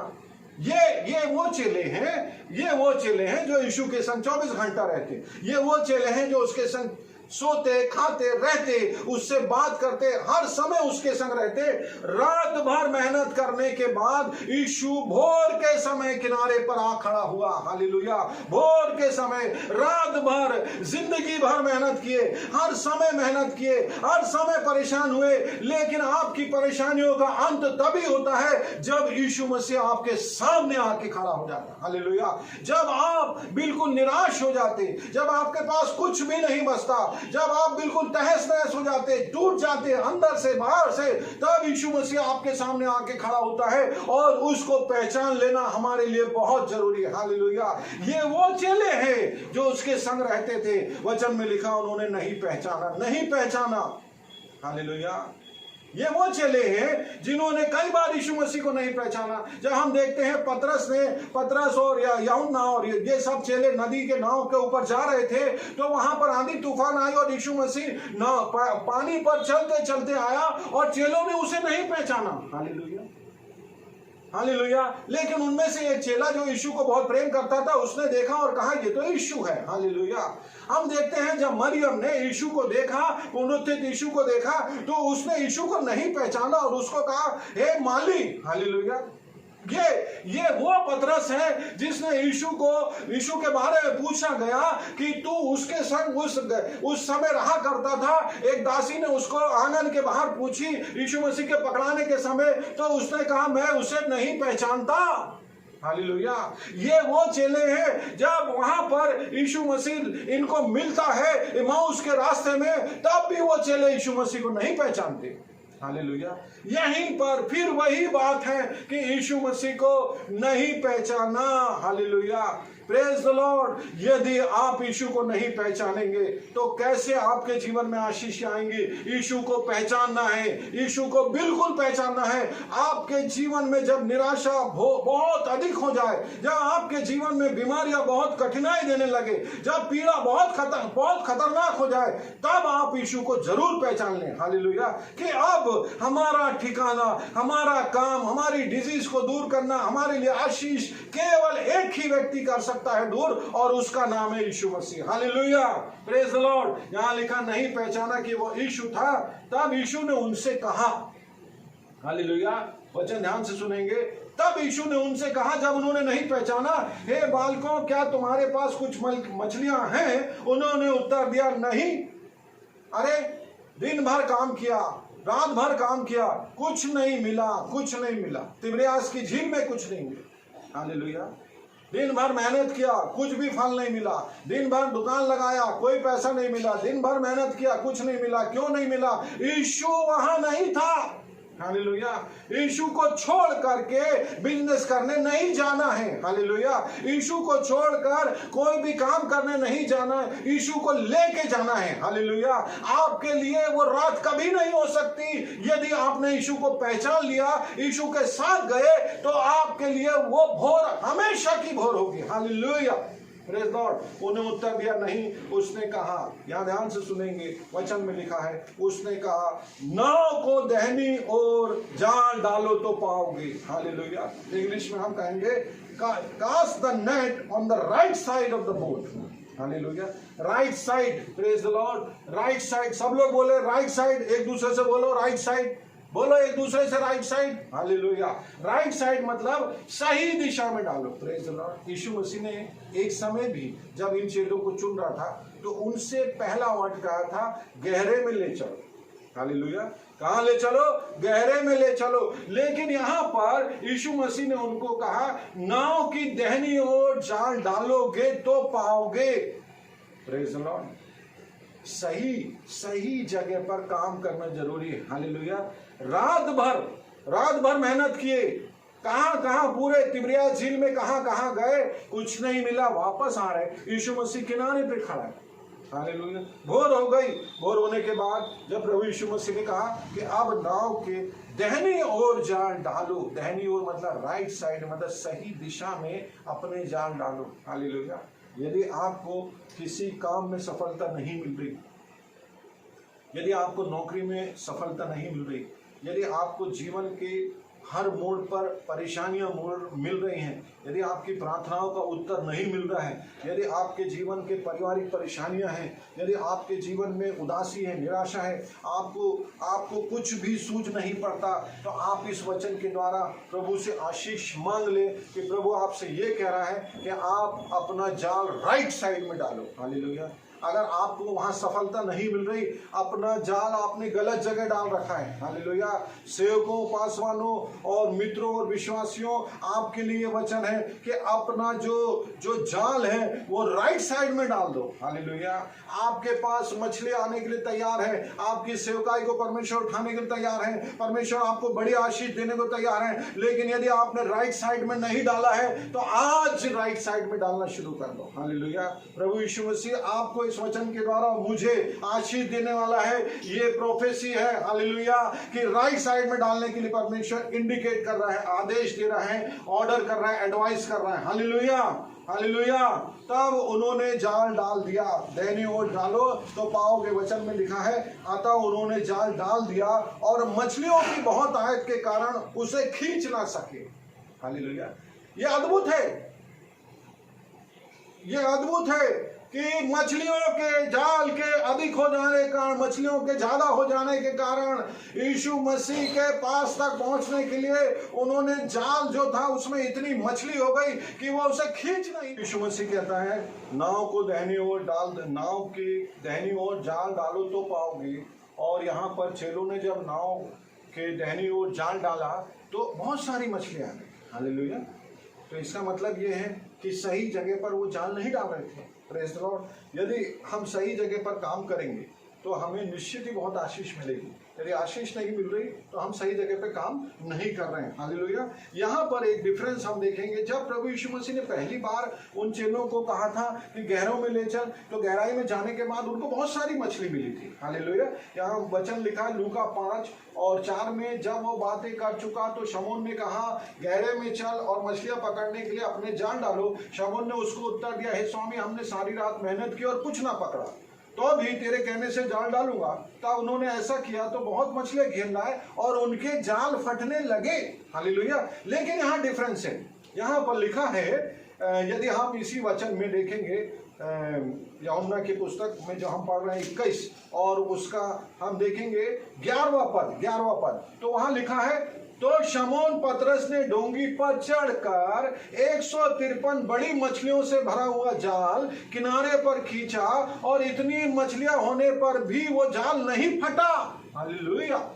ये वो चेले हैं जो यीशु के संग 24 घंटा रहते। ये वो चेले हैं जो उसके संग सोते, खाते, रहते, उससे बात करते, हर समय उसके संग रहते। रात भर मेहनत करने के बाद यीशु भोर के समय किनारे पर आ खड़ा हुआ। हालेलुया। भोर के समय, रात भर, जिंदगी भर मेहनत किए, हर समय मेहनत किए, हर समय परेशान हुए, लेकिन आपकी परेशानियों का अंत तभी होता है जब यीशु मसीह आपके सामने आके खड़ा हो जाता। हालेलुया। जब आप बिल्कुल निराश हो जाते, जब आपके पास कुछ भी नहीं बचता, जब आप बिल्कुल तहस नहस हो जाते, टूट जाते अंदर से बाहर से, तब यीशु मसीह आपके सामने आके खड़ा होता है और उसको पहचान लेना हमारे लिए बहुत जरूरी है। हालेलुया। ये वो चेले हैं जो उसके संग रहते थे। वचन में लिखा उन्होंने नहीं पहचाना। हालेलुया। ये वो चेले हैं जिन्होंने कई बार यीशु मसीह को नहीं पहचाना। जब हम देखते हैं पतरस और यूहन्ना और ये सब चेले नदी के नाव के ऊपर जा रहे थे, तो वहां पर आंधी तूफान आई और यीशु मसीह पानी पर चलते चलते आया और चेलों ने उसे नहीं पहचाना। हालेलुया। हालेलुया। लेकिन उनमें से एक चेला जो यीशु को बहुत प्रेम करता था, उसने देखा और कहा ये तो यीशु है। हालेलुया। हम देखते हैं जब मरियम ने यीशु को देखा, पुनरुत्थित यीशु को देखा, तो उसने यीशु को नहीं पहचाना और उसको कहा, हे माली। हालेलुया। ये वो पतरस है जिसने यीशु के बारे में पूछा गया कि तू उसके संग उस समय रहा करता था। एक दासी ने उसको आंगन के बाहर पूछी यीशु मसीह के पकड़ाने के समय, तो उसने कहा मैं उसे नहीं पहचानता। हालेलुया। ये वो चेले हैं जब वहां पर यीशु मसीह इनको मिलता है इम्माउस के रास्ते में, तब भी वो चेले यीशु मसीह को नहीं पहचानते। हालेलुया। यहीं पर फिर वही बात है कि यीशु मसीह को नहीं पहचाना। हालेलुया। Praise the Lord. यदि आप यीशु को नहीं पहचानेंगे तो कैसे आपके जीवन में आशीष आएंगी। यीशु को पहचानना है, यीशु को बिल्कुल पहचानना है। आपके जीवन में जब निराशा बहुत अधिक हो जाए, जब आपके जीवन में बीमारियां बहुत कठिनाई देने लगे, जब पीड़ा बहुत खतरनाक हो जाए, तब आप यीशु को जरूर पहचान लें। हालेलुया। कि अब हमारा ठिकाना, हमारा काम, हमारी डिजीज को दूर करना, हमारे लिए आशीष केवल एक ही व्यक्ति कर सकता है दूर, और उसका नाम है यीशु मसीह। हालेलुया। Praise the Lord. यहां लिखा नहीं पहचाना कि वो यीशु था, तब यीशु ने उनसे कहा। हालेलुया। वचन ध्यान से सुनेंगे। तब यीशु ने उनसे कहा, जब उन्होंने नहीं पहचाना, हे बालकों, क्या तुम्हारे पास कुछ मछलियां हैं? उन्होंने उत्तर दिया, नहीं। अरे दिन भर काम किया, रात भर काम किया, कुछ नहीं मिला। तिब्रियास की झील में कुछ नहीं मिला। हालेलुया। दिन भर मेहनत किया, कुछ भी फल नहीं मिला। दिन भर दुकान लगाया, कोई पैसा नहीं मिला। दिन भर मेहनत किया, कुछ नहीं मिला। क्यों नहीं मिला? यीशु वहां नहीं था। हालेलुया। यीशु को छोड़ करके बिजनेस करने नहीं जाना है। हालेलुया। यीशु को छोड़कर कोई भी काम करने नहीं जाना है, यीशु को लेके जाना है। हालेलुया। आपके लिए वो रात कभी नहीं हो सकती। यदि आपने यीशु को पहचान लिया, यीशु के साथ गए, तो आपके लिए वो भोर हमेशा की भोर होगी। हालेलुया। Praise Lord. उन्हें उत्तर दिया, नहीं। उसने कहा, यहां ध्यान से सुनेंगे, वचन में लिखा है, उसने कहा, नाव को दाहिनी ओर जाल डालो तो पाओगे। हालेलुया। इंग्लिश में हम कहेंगे, cast the net on the right side of the boat. Hallelujah. Right side. Praise the Lord. Right side. सब लोग बोले राइट साइड। एक दूसरे से बोलो राइट साइड। बोलो एक दूसरे से right side. Hallelujah. Right side मतलब सही दिशा में डालो। Praise the lord. Yeshu Masih ने एक समय भी जब इन चेलों को चुन रहा था, तो उनसे पहला वर्ड कहा था, गहरे में ले चलो। हालेलुया। कहाँ ले चलो? गहरे में ले चलो। लेकिन यहाँ पर यीशु मसीह ने उनको कहा, नाव की दाहिनी ओर जाल डालोगे तो पाओगे। Praise the Lord. सही जगह पर काम करना जरूरी है। हालेलुया। रात भर मेहनत किए, कहां पूरे तिब्रियास झील में कहां गए, कुछ नहीं मिला, वापस आ रहे। यीशु मसीह किनारे पे खड़ा है। हालेलुया। भोर हो गई। भोर होने के बाद जब प्रभु यीशु मसीह ने कहा कि अब नाव के दाहिनी ओर जाल डालो, दाहिनी ओर मतलब राइट साइड, मतलब सही दिशा में अपने जाल डालो। हालेलुया। यदि आपको किसी काम में सफलता नहीं मिल रही, यदि आपको नौकरी में सफलता नहीं मिल रही, यदि आपको जीवन के हर मोड़ पर परेशानियां मिल रही हैं, यदि आपकी प्रार्थनाओं का उत्तर नहीं मिल रहा है, यदि आपके जीवन के पारिवारिक परेशानियां हैं, यदि आपके जीवन में उदासी है, निराशा है, आपको कुछ भी सूझ नहीं पड़ता, तो आप इस वचन के द्वारा प्रभु से आशीष मांग ले कि प्रभु आपसे ये कह रहा है कि आप अपना जाल राइट साइड में डालो। हालेलुया। अगर आपको वहां सफलता नहीं मिल रही, अपना जाल आपने गलत जगह डाल रखा है। हालेलुया। सेवकों, पासवानों और मित्रों और विश्वासियों, आपके लिए वचन है कि अपना जो जाल है वो राइट साइड में डाल दो। हालेलुया। आपके पास मछली आने के लिए तैयार है, आपकी सेवकाई को परमेश्वर उठाने के लिए तैयार है, परमेश्वर आपको बड़ी आशीष देने को तैयार है, लेकिन यदि आपने राइट साइड में नहीं डाला है तो आज राइट साइड में डालना शुरू कर दो। हालेलुया। प्रभु यीशु मसीह आपको इस वचन के द्वारा मुझे आशीष देने वाला है। ये प्रोफेसी है। हालेलुया। कि राइट साइड में डालने के लिए परमेश्वर इंडिकेट कर रहा है, आदेश दे रहा है, ऑर्डर कर रहा है, एडवाइस कर रहा है। हालेलुया। हालेलुया। तब उन्होंने जाल डाल दिया। दाहिनी ओर डालो तो पाओगे, वचन में लिखा है। अतः उन्होंने जाल डाल दिया और मछलियों की बहुत आयत के कारण उसे खींच ना सके। हालेलुया। ये अद्भुत है, ये अद्भुत है कि मछलियों के जाल के अधिक हो जाने के कारण, मछलियों के ज्यादा हो जाने के कारण यीशु मसीह के पास तक पहुंचने के लिए उन्होंने जाल जो था उसमें इतनी मछली हो गई कि वो उसे खींच नहीं। यीशु मसीह कहता है, नाव को दाहिनी ओर डाल, नाव की दाहिनी ओर जाल डालो तो पाओगे। और यहाँ पर चेलों ने जब नाव के दाहिनी ओर जाल डाला तो बहुत सारी मछलियां आ गई। हालेलुया। तो इसका मतलब ये है कि सही जगह पर वो जाल नहीं डाल रहे थे। Praise the Lord. यदि हम सही जगह पर काम करेंगे तो हमें निश्चित ही बहुत आशीष मिलेगी। यदि आशीष नहीं मिल रही तो हम सही जगह पे काम नहीं कर रहे हैं। हालेलुया। यहाँ पर एक डिफरेंस हम देखेंगे। जब प्रभु यीशु मसीह ने पहली बार उन चेलों को कहा था कि गहरों में ले चल, तो गहराई में जाने के बाद उनको बहुत सारी मछली मिली थी। हालेलुया। यहाँ वचन लिखा है लूका 5:4 में, जब वो बातें कर चुका तो शमौन ने कहा, गहरे में चल और मछलियां पकड़ने के लिए अपने जाल डालो। शमौन ने उसको उत्तर दिया, हे स्वामी, हमने सारी रात मेहनत की और कुछ ना पकड़ा, तो भी तेरे कहने से जाल डालूंगा। तब उन्होंने ऐसा किया तो बहुत मछलियां घेर लाए और उनके जाल फटने लगे। हालेलुया। लेकिन यहाँ डिफरेंस है। यहाँ पर लिखा है, यदि हम इसी वचन में देखेंगे, यूहन्ना की पुस्तक में जो हम पढ़ रहे हैं 21 और उसका हम देखेंगे 11वां पद, तो वहां लिखा है, तो शमौन पतरस ने डोंगी पर चढ़कर 153 बड़ी मछलियों से भरा हुआ जाल किनारे पर खींचा और इतनी मछलियां होने पर भी वो जाल नहीं फटा। हालेलुया।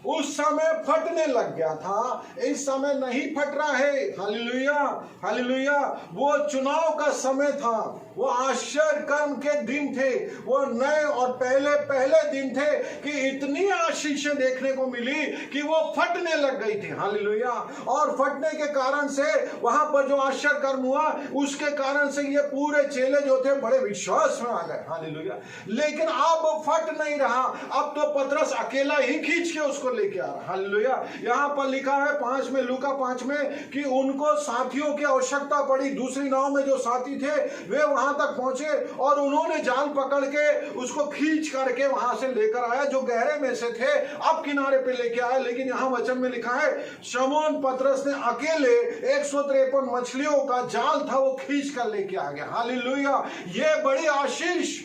उस समय फटने लग गया था, इस समय नहीं फट रहा है। हालेलुया। हालेलुया। वो चुनाव का समय था, वो आश्चर्य कर्म के दिन थे, वो नए और पहले दिन थे कि इतनी आशीषें देखने को मिली कि वो फटने लग गई थी। हालेलुया। और फटने के कारण से वहां पर जो आश्चर्य कर्म हुआ उसके कारण से ये पूरे चेले जो थे बड़े विश्वास में आ गए। हालेलुया। लेकिन अब फट नहीं रहा, अब तो पतरस अकेला ही खींच के उसको लेके आ रहा। हालेलुया। यहाँ पर लिखा है 5 में, लूका 5 में, कि उनको साथियों की आवश्यकता पड़ी। दूसरी नाव में जो साथी थे वे वहां तक पहुंचे और उन्होंने जाल पकड़ के उसको खींच करके वहां से लेकर आया, जो गहरे में से थे अब किनारे पे लेके आया। लेकिन यहां वचन में लिखा है, शमौन पतरस ने अकेले 153 मछलियों का जाल था वो खींच कर लेके आ गया। हालेलुया। ये बड़ी आशीष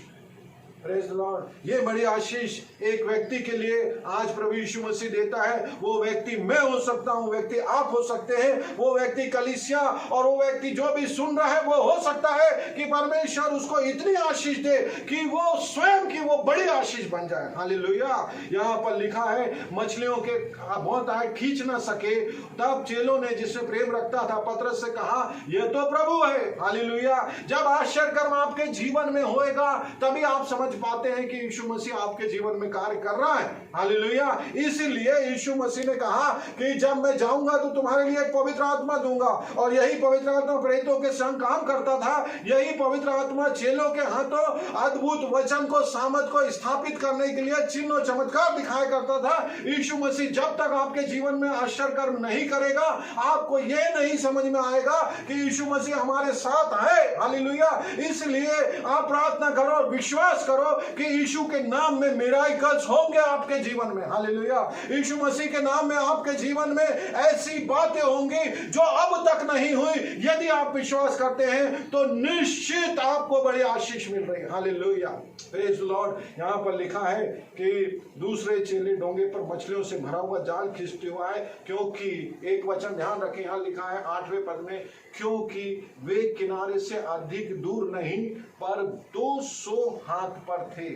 प्रेज द लॉर्ड। ये बड़ी आशीष एक व्यक्ति के लिए आज प्रभु यीशु मसीह देता है। वो व्यक्ति मैं हो सकता हूं, व्यक्ति आप हो सकते हैं, वो व्यक्ति कलीसिया और वो व्यक्ति जो भी सुन रहा है वो हो सकता है कि परमेश्वर उसको इतनी आशीष दे कि वो स्वयं की वो बड़ी आशीष बन जाए। हालेलुया। यहाँ पर लिखा है मछलियों के बहुत आए खींच ना सके, तब चेलों ने जिससे प्रेम रखता था पतरस से कहा यह तो प्रभु है। हालेलुया। जब आश्चर्य कर्म आपके जीवन में होएगा तभी आप समझ पाते हैं कि यीशु मसीह आपके जीवन में कार्य कर रहा है। हालेलुया। इसीलिए यीशु मसीह ने कहा कि जब मैं जाऊंगा तो तुम्हारे लिए एक पवित्र आत्मा दूंगा, और यही पवित्र आत्मा प्रेरितों के संग काम करता था। यही पवित्र आत्मा चेलों के हाथों अद्भुत वचन को सामर्थ को स्थापित करने के लिए चिन्ह और चमत्कार दिखाया करता था। यीशु मसीह जब तक आपके जीवन में आश्चर्य कर्म नहीं करेगा आपको यह नहीं समझ में आएगा कि यीशु मसीह हमारे साथ है। हालेलुया। इसलिए आप प्रार्थना करो और विश्वास करो कि यीशु के नाम में मिराकल्स होंगे आपके जीवन में। हालेलुया। यीशु मसीह के नाम में आपके जीवन में ऐसी बातें होंगी जो अब तक नहीं हुई। यदि आप विश्वास करते हैं तो निश्चित आपको बड़ी आशीष मिल रही है। हालेलुया। Praise the Lord. यहाँ पर लिखा है कि दूसरे चेले डोंगे पर मछलियों से भरा हुआ जाल खींचते हुआ है, क्योंकि एक वचन ध्यान रखें, यहाँ लिखा है 8वें पद में, क्योंकि वे किनारे से अधिक दूर नहीं पर 200 हाथ पर थे।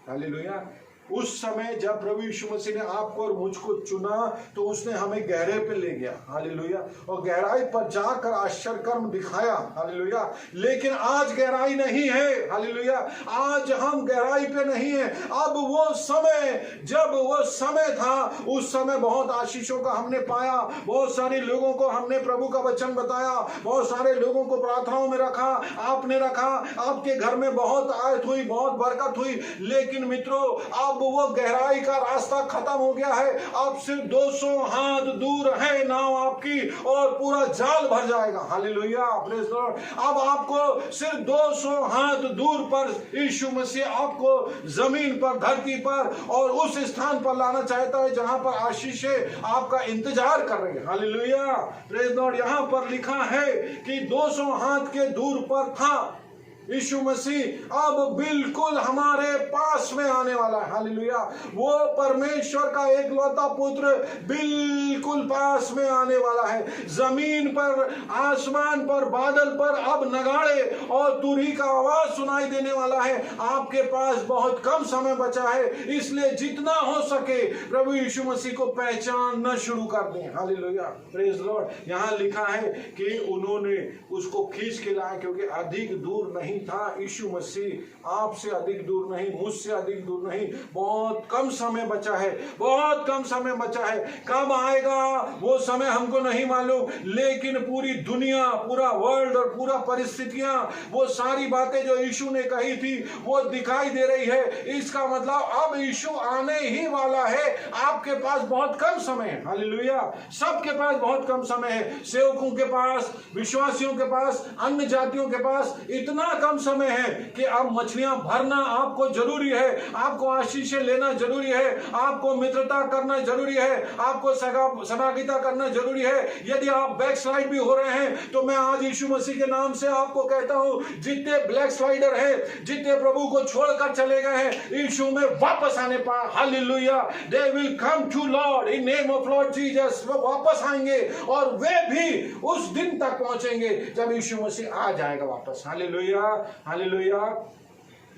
हालेलुया। उस समय जब प्रभु यीशु मसीह ने आपको और मुझको चुना तो उसने हमें गहरे पे ले गया। हालेलुया। और गहराई पर जाकर आश्चर्य कर्म दिखाया। हालेलुया। लेकिन आज गहराई नहीं है। हालेलुया। आज हम गहराई पे नहीं है। अब वो समय, जब वो समय था उस समय बहुत आशीषों का हमने पाया, बहुत सारे लोगों को हमने प्रभु का वचन बताया, बहुत सारे लोगों को प्रार्थनाओं में रखा, आपने रखा, आपके घर में बहुत आयत हुई, बहुत बरकत हुई। लेकिन मित्रों अब वो गहराई का रास्ता खत्म हो गया है। अब सिर्फ 200 हाथ दूर है नाव आपकी और पूरा जाल भर जाएगा। हालेलुया। Praise the Lord. अब आपको सिर्फ 200 हाथ दूर पर यीशु मसीह आपको जमीन पर, धरती पर और उस स्थान पर लाना चाहता है जहां पर आशीषें आपका इंतजार कर रही है। हालेलुया। Praise the Lord. यहां पर लिखा है कि 200 हाथ के दूर पर था यीशु मसीह, अब बिल्कुल हमारे पास में आने वाला है। हालेलुया। वो परमेश्वर का एकलौता पुत्र बिल्कुल पास में आने वाला है। जमीन पर, आसमान पर, बादल पर अब नगाड़े और तुरही का आवाज सुनाई देने वाला है। आपके पास बहुत कम समय बचा है, इसलिए जितना हो सके प्रभु यीशु मसीह को पहचानना शुरू कर दें। हालेलुया। Praise the Lord. यहाँ लिखा है कि उन्होंने उसको खींच के लाया, क्योंकि अधिक दूर नहीं था। यीशु मसीह आपसे अधिक दूर नहीं, मुझसे अधिक दूर नहीं, बहुत कम समय बचा है, बहुत कम समय बचा है। कब आएगा वो समय हमको नहीं मालूम, लेकिन पूरी दुनिया, पूरा वर्ल्ड और पूरा परिस्थितियां, वो सारी बातें जो यीशु ने कही थी वो दिखाई दे रही है। इसका मतलब अब यीशु आने ही वाला है। आपके पास बहुत कम समय है। हालेलुया। सबके पास बहुत कम समय है। सेवकों के पास, विश्वासियों के पास, अन्य जातियों के पास इतना कम समय है कि अब मछलियां भरना आपको जरूरी है, आपको आशीषें लेना जरूरी है, आपको मित्रता करना जरूरी है, आपको सहभागिता करना जरूरी है। यदि आप बैकस्लाइड भी हो रहे हैं तो मैं आज यीशु मसीह के नाम से आपको कहता हूं, जितने ब्लैक स्लाइडर हैं, जितने प्रभु को छोड़कर चले गए हैं, यीशु में वापस आने पाए। Hallelujah. They will come to Lord in name of Lord Jesus. वो वापस आएंगे और वे भी उस दिन तक पहुंचेंगे जब यीशु मसीह आ जाएगा वापस। हालेलुया। हालेलुया।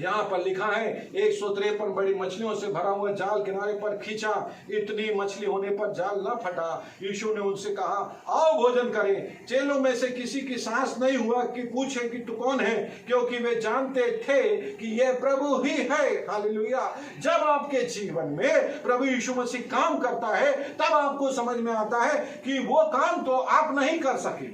यहाँ पर लिखा है 153 बड़ी मछलियों से भरा हुआ जाल किनारे पर खींचा। इतनी मछली होने पर जाल न फटा। यीशु ने उनसे कहा, आओ भोजन करें। चेलों में से किसी की साहस नहीं हुआ कि पूछे कि तू कौन है, क्योंकि वे जानते थे कि यह प्रभु ही है। हालेलुया। जब आपके जीवन में प्रभु यीशु मसीह काम करता है तब आपको समझ में आता है कि वो काम तो आप नहीं कर सके।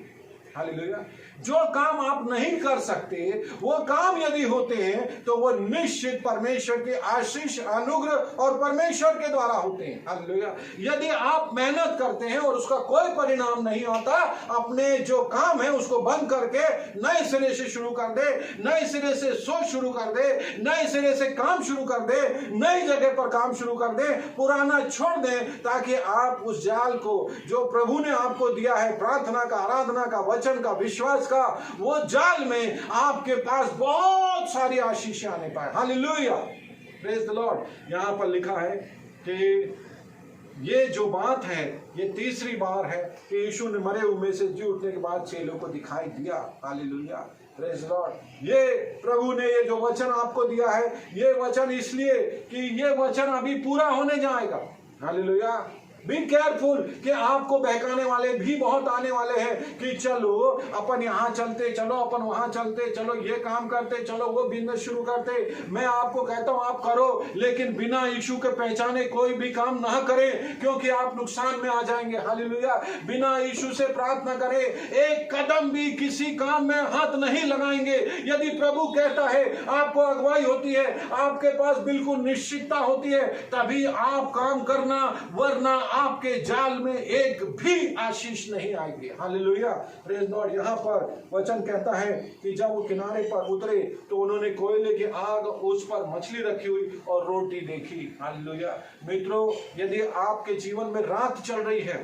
हालेलुया। जो काम आप नहीं कर सकते वो काम यदि होते हैं तो वो निश्चित परमेश्वर के आशीष, अनुग्रह और परमेश्वर के द्वारा होते हैं। हालेलुया। यदि आप मेहनत करते हैं और उसका कोई परिणाम नहीं आता, अपने जो काम है उसको बंद करके नए सिरे से शुरू कर दे, नए सिरे से सोच शुरू कर दे, नए सिरे से काम शुरू कर दे, नई जगह पर काम शुरू कर दे, पुराना छोड़ दे, ताकि आप उस जाल को जो प्रभु ने आपको दिया है, प्रार्थना का, आराधना का, वचन का, विश्वास विश्वास का वो जाल में आपके पास बहुत सारी आशीषें आने पाए। Hallelujah, praise the Lord. यहाँ पर लिखा है कि ये जो बात है ये तीसरी बार है कि यीशु ने मरे हुए में से जी उठने के बाद चेलों को दिखाई दिया। Hallelujah, praise Lord. ये प्रभु ने ये जो वचन आपको दिया है, ये वचन इसलिए कि ये वचन अभी पूरा होने जाएगा। हालेलुया। बी केयरफुल कि आपको बहकाने वाले भी बहुत आने वाले हैं कि चलो अपन यहाँ चलते, चलो अपन वहां चलते, चलो ये काम करते, चलो वो बिजनेस शुरू करते। मैं आपको कहता हूं आप करो, लेकिन बिना यीशु के पहचाने कोई भी काम ना करें, क्योंकि आप नुकसान में आ जाएंगे। हालेलुया। बिना यीशु से प्रार्थना करें, एक कदम भी किसी काम में हाथ नहीं लगाएंगे। यदि प्रभु कहता है, आपको अगुवाई होती है, आपके पास बिल्कुल निश्चितता होती है, तभी आप काम करना, वरना आपके जाल में एक भी आशीष नहीं आएगी। Hallelujah, praise Lord. यहाँ पर वचन कहता है कि जब वो किनारे पर उतरे तो उन्होंने कोयले की आग, उस पर मछली रखी हुई और रोटी देखी। हालेलुया। मित्रों, यदि आपके जीवन में रात चल रही है,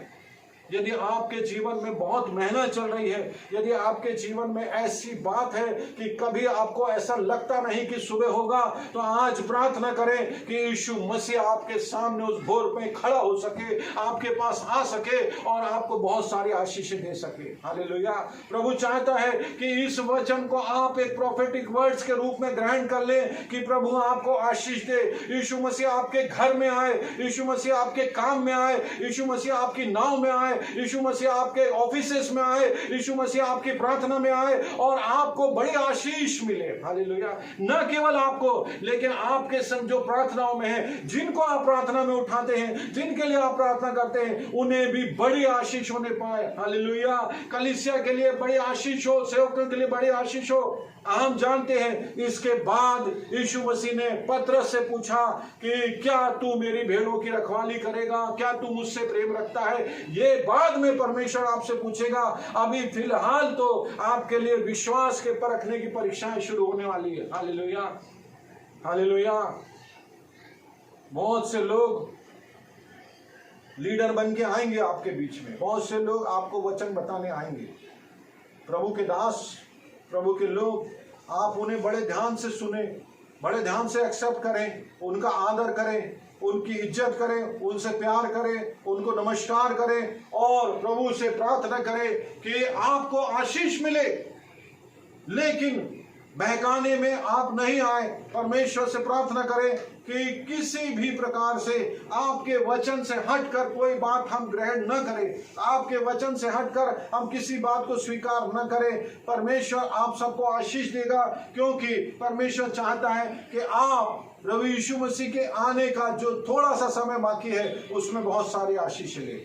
यदि आपके जीवन में बहुत मेहनत चल रही है, यदि आपके जीवन में ऐसी बात है कि कभी आपको ऐसा लगता नहीं कि सुबह होगा, तो आज प्रार्थना करें कि यीशु मसीह आपके सामने उस भोर में खड़ा हो सके, आपके पास आ सके और आपको बहुत सारी आशीषें दे सके। हालेलुया। प्रभु चाहता है कि इस वचन को आप एक प्रोफेटिक वर्ड्स के रूप में ग्रहण कर लें कि प्रभु आपको आशीष दे। यीशु मसीह आपके घर में आए, यीशु मसीह आपके काम में आए, यीशु मसीह आपकी नाव में आए, यीशु मसीह आपके ऑफिसेस में आए, यीशु मसीह आपकी प्रार्थना में आए और आपको बड़ी आशीष मिले। हालेलुया। न केवल आपको, लेकिन आपके संग जो प्रार्थनाओं में है, जिनको आप प्रार्थना में उठाते हैं, जिनके लिए आप प्रार्थना करते हैं, उन्हें भी बड़ी आशीष होने पाए। हालेलुया। कलीसिया के लिए बड़ी आशीष हो, सेवकों के लिए बड़ी आशीष हो। हम जानते हैं इसके बाद यीशु मसीह ने पतरस से पूछा कि क्या तू मेरी भेड़ों की रखवाली करेगा, क्या तू मुझसे प्रेम रखता है। ये बाद में परमेश्वर आपसे पूछेगा, अभी फिलहाल तो आपके लिए विश्वास के परखने की परीक्षाएं शुरू होने वाली है। Hallelujah, hallelujah. बहुत से लोग लीडर बन के आएंगे आपके बीच में, बहुत से लोग आपको वचन बताने आएंगे। प्रभु के दास, प्रभु के लोग, आप उन्हें बड़े ध्यान से सुने, बड़े ध्यान से एक्सेप्ट करें, उनका आदर करें, उनकी इज्जत करें, उनसे प्यार करें, उनको नमस्कार करें और प्रभु से प्रार्थना करें कि आपको आशीष मिले। लेकिन बहकाने में आप नहीं आए। परमेश्वर से प्रार्थना करें कि किसी भी प्रकार से आपके वचन से हटकर कोई बात हम ग्रहण न करें, आपके वचन से हटकर हम किसी बात को स्वीकार न करें। परमेश्वर आप सबको आशीष देगा, क्योंकि परमेश्वर चाहता है कि आप प्रभु यीशु मसीह के आने का जो थोड़ा सा समय बाकी है उसमें बहुत सारी आशीष ले।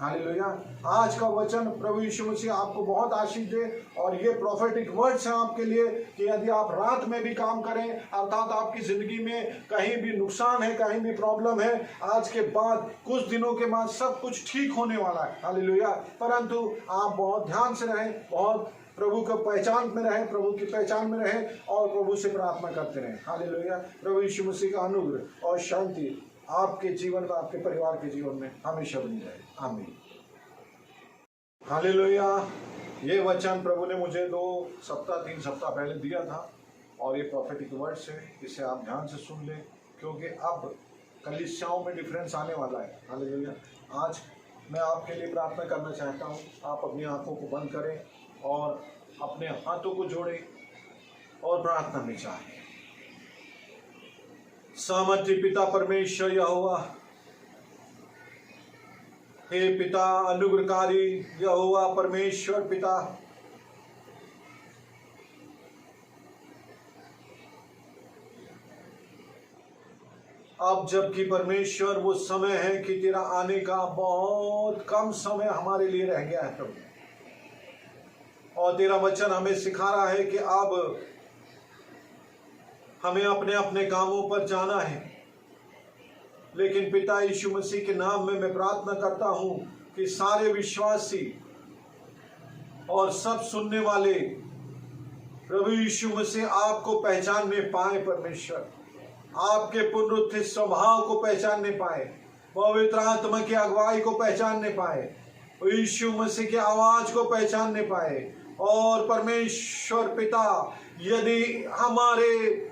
हालेलुया। आज का वचन प्रभु यीशु मसीह आपको बहुत आशीष दे। और ये प्रोफेटिक वर्ड्स हैं आपके लिए कि यदि आप रात में भी काम करें, अर्थात आपकी जिंदगी में कहीं भी नुकसान है, कहीं भी प्रॉब्लम है, आज के बाद कुछ दिनों के बाद सब कुछ ठीक होने वाला है। हालेलुया। परंतु आप बहुत ध्यान से रहें, बहुत प्रभु की पहचान में रहें, प्रभु की पहचान में रहें और प्रभु से प्रार्थना करते रहें। हालेलुया। प्रभु यीशु मसीह का अनुग्रह और शांति आपके जीवन में, आपके परिवार के जीवन में हमेशा बनी रहे। आमीन। हालेलुया। ये वचन प्रभु ने मुझे 3 सप्ताह पहले दिया था और ये प्रोफेटिक वर्ड्स है, इसे आप ध्यान से सुन लें, क्योंकि अब कलीसियाओं में डिफरेंस आने वाला है। हालेलुया। आज मैं आपके लिए प्रार्थना करना चाहता हूँ। आप अपनी आंखों को बंद करें और अपने हाथों को जोड़ें और प्रार्थना में चाहें। सामर्थ्य पिता परमेश्वर यहोवा, हे पिता अनुग्रहकारी यहोवा परमेश्वर पिता, अब जबकि परमेश्वर वो समय है कि तेरा आने का बहुत कम समय हमारे लिए रह गया है प्रभु, और तेरा वचन हमें सिखा रहा है कि अब हमें अपने अपने कामों पर जाना है। लेकिन पिता यीशु मसीह के नाम में मैं प्रार्थना करता हूं कि सारे विश्वासी और सब सुनने वाले प्रभु यीशु मसीह आपको पहचानने पाए, परमेश्वर आपके पुनरुत्थित स्वभाव को पहचानने पाए, पवित्र आत्मा की अगुवाई को पहचानने पाए, यीशु मसीह की आवाज को पहचानने पाए, और परमेश्वर पिता, यदि हमारे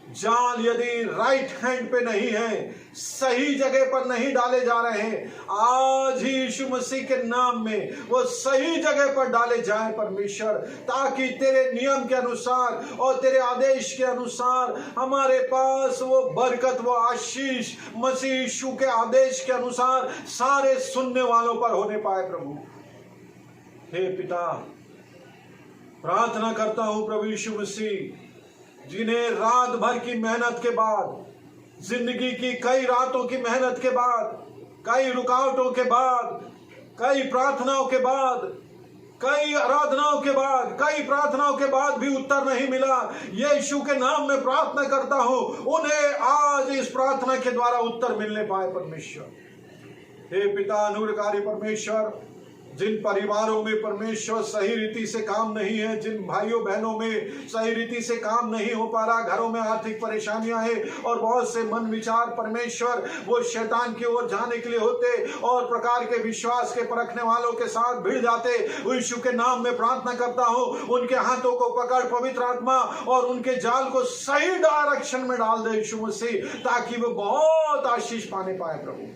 जाल यदि राइट हैंड पे नहीं है, सही जगह पर नहीं डाले जा रहे हैं, आज ही यीशु मसीह के नाम में वो सही जगह पर डाले जाएं परमेश्वर, ताकि तेरे नियम के अनुसार और तेरे आदेश के अनुसार हमारे पास वो बरकत, वो आशीष मसीह यीशु के आदेश के अनुसार सारे सुनने वालों पर होने पाए। प्रभु हे पिता, प्रार्थना करता हूं प्रभु यीशु मसीह, जिन्हें रात भर की मेहनत के बाद, जिंदगी की कई रातों की मेहनत के बाद, कई रुकावटों के बाद, कई प्रार्थनाओं के बाद, कई आराधनाओं के बाद, कई प्रार्थनाओं के बाद भी उत्तर नहीं मिला, यीशु के नाम में प्रार्थना करता हूं, उन्हें आज इस प्रार्थना के द्वारा उत्तर मिलने पाए परमेश्वर। हे पिता अनुग्रहकारी परमेश्वर, जिन परिवारों में परमेश्वर सही रीति से काम नहीं है, जिन भाइयों बहनों में सही रीति से काम नहीं हो पा रहा, घरों में आर्थिक परेशानियां हैं और बहुत से मन विचार परमेश्वर वो शैतान की ओर जाने के लिए होते और प्रकार के विश्वास के परखने वालों के साथ भिड़ जाते, यीशु के नाम में प्रार्थना करता हूं, उनके हाथों को पकड़ पवित्र आत्मा और उनके जाल को सही डायरेक्शन में डाल दे यीशु मसीह, ताकि वो बहुत आशीष पाने पाए। प्रभु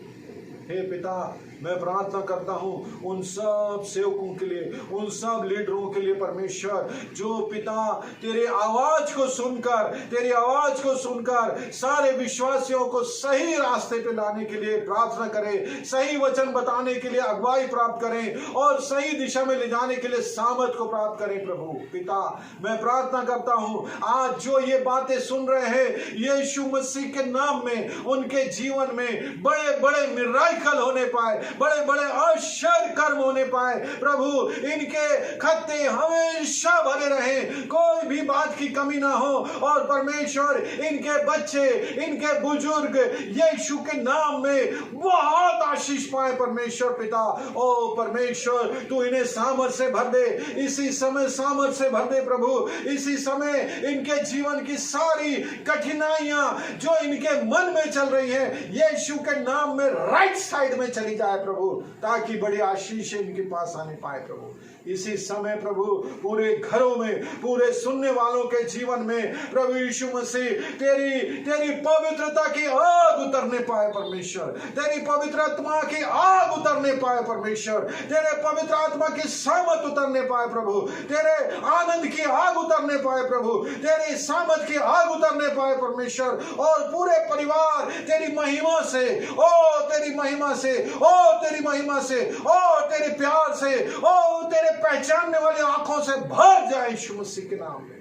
हे पिता, मैं प्रार्थना करता हूं उन सब सेवकों के लिए, उन सब लीडरों के लिए परमेश्वर, जो पिता तेरे आवाज को सुनकर, तेरी आवाज को सुनकर सारे विश्वासियों को सही रास्ते पे लाने के लिए प्रार्थना करें, सही वचन बताने के लिए अगुवाई प्राप्त करें और सही दिशा में ले जाने के लिए सामर्थ को प्राप्त करें। प्रभु पिता, मैं प्रार्थना करता हूं आज जो ये बातें सुन रहे हैं, यीशु मसीह के नाम में उनके जीवन में बड़े बड़े मिराकल होने पाए, बड़े बड़े आश्चर्य कर्म होने पाए। प्रभु इनके खत्ते हमेशा भरे रहे, कोई भी बात की कमी ना हो और परमेश्वर इनके बच्चे, इनके बुजुर्ग यीशु के नाम में बहुत आशीष पाए परमेश्वर पिता। ओ परमेश्वर, तू इन्हें सामर्थ से भर दे, इसी समय सामर्थ से भर दे प्रभु, इसी समय इनके जीवन की सारी कठिनाइयां जो इनके मन में चल रही है, यीशु के नाम में राइट साइड में चली जाए प्रभु, ताकि बड़ी आशीष इनके पास आने पाए। प्रभु इसी समय प्रभु पूरे घरों में, पूरे सुनने वालों के जीवन में प्रभु यीशु मसीह तेरी पवित्रता की आग उतरने पाए परमेश्वर, तेरी पवित्र आत्मा की आग उतरने पाए परमेश्वर, तेरे पवित्र आत्मा की सामर्थ उतरने पाए प्रभु, तेरे आनंद की आग उतरने पाए प्रभु, तेरी सामर्थ की आग उतरने पाए परमेश्वर, और पूरे परिवार तेरी महिमा से, ओ तेरी महिमा से, ओ तेरी महिमा से, ओ तेरे प्यार से, ओ तेरे पहचानने वाली आंखों से भर जाए यीशु मसीह के नाम में।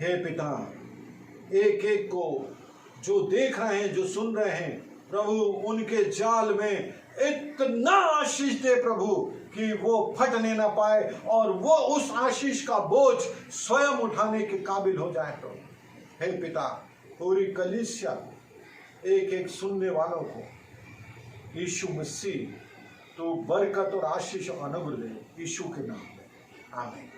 हे पिता, एक एक को जो देख रहे हैं, जो सुन रहे हैं प्रभु, उनके जाल में इतना आशीष दे प्रभु कि वो फटने ना पाए और वो उस आशीष का बोझ स्वयं उठाने के काबिल हो जाए प्रभु। हे पिता, पूरी कलीसिया, एक एक सुनने वालों को यीशु मसीह तो बरकत और आशीष और अनुग्रह दे, यीशु के नाम में आमीन।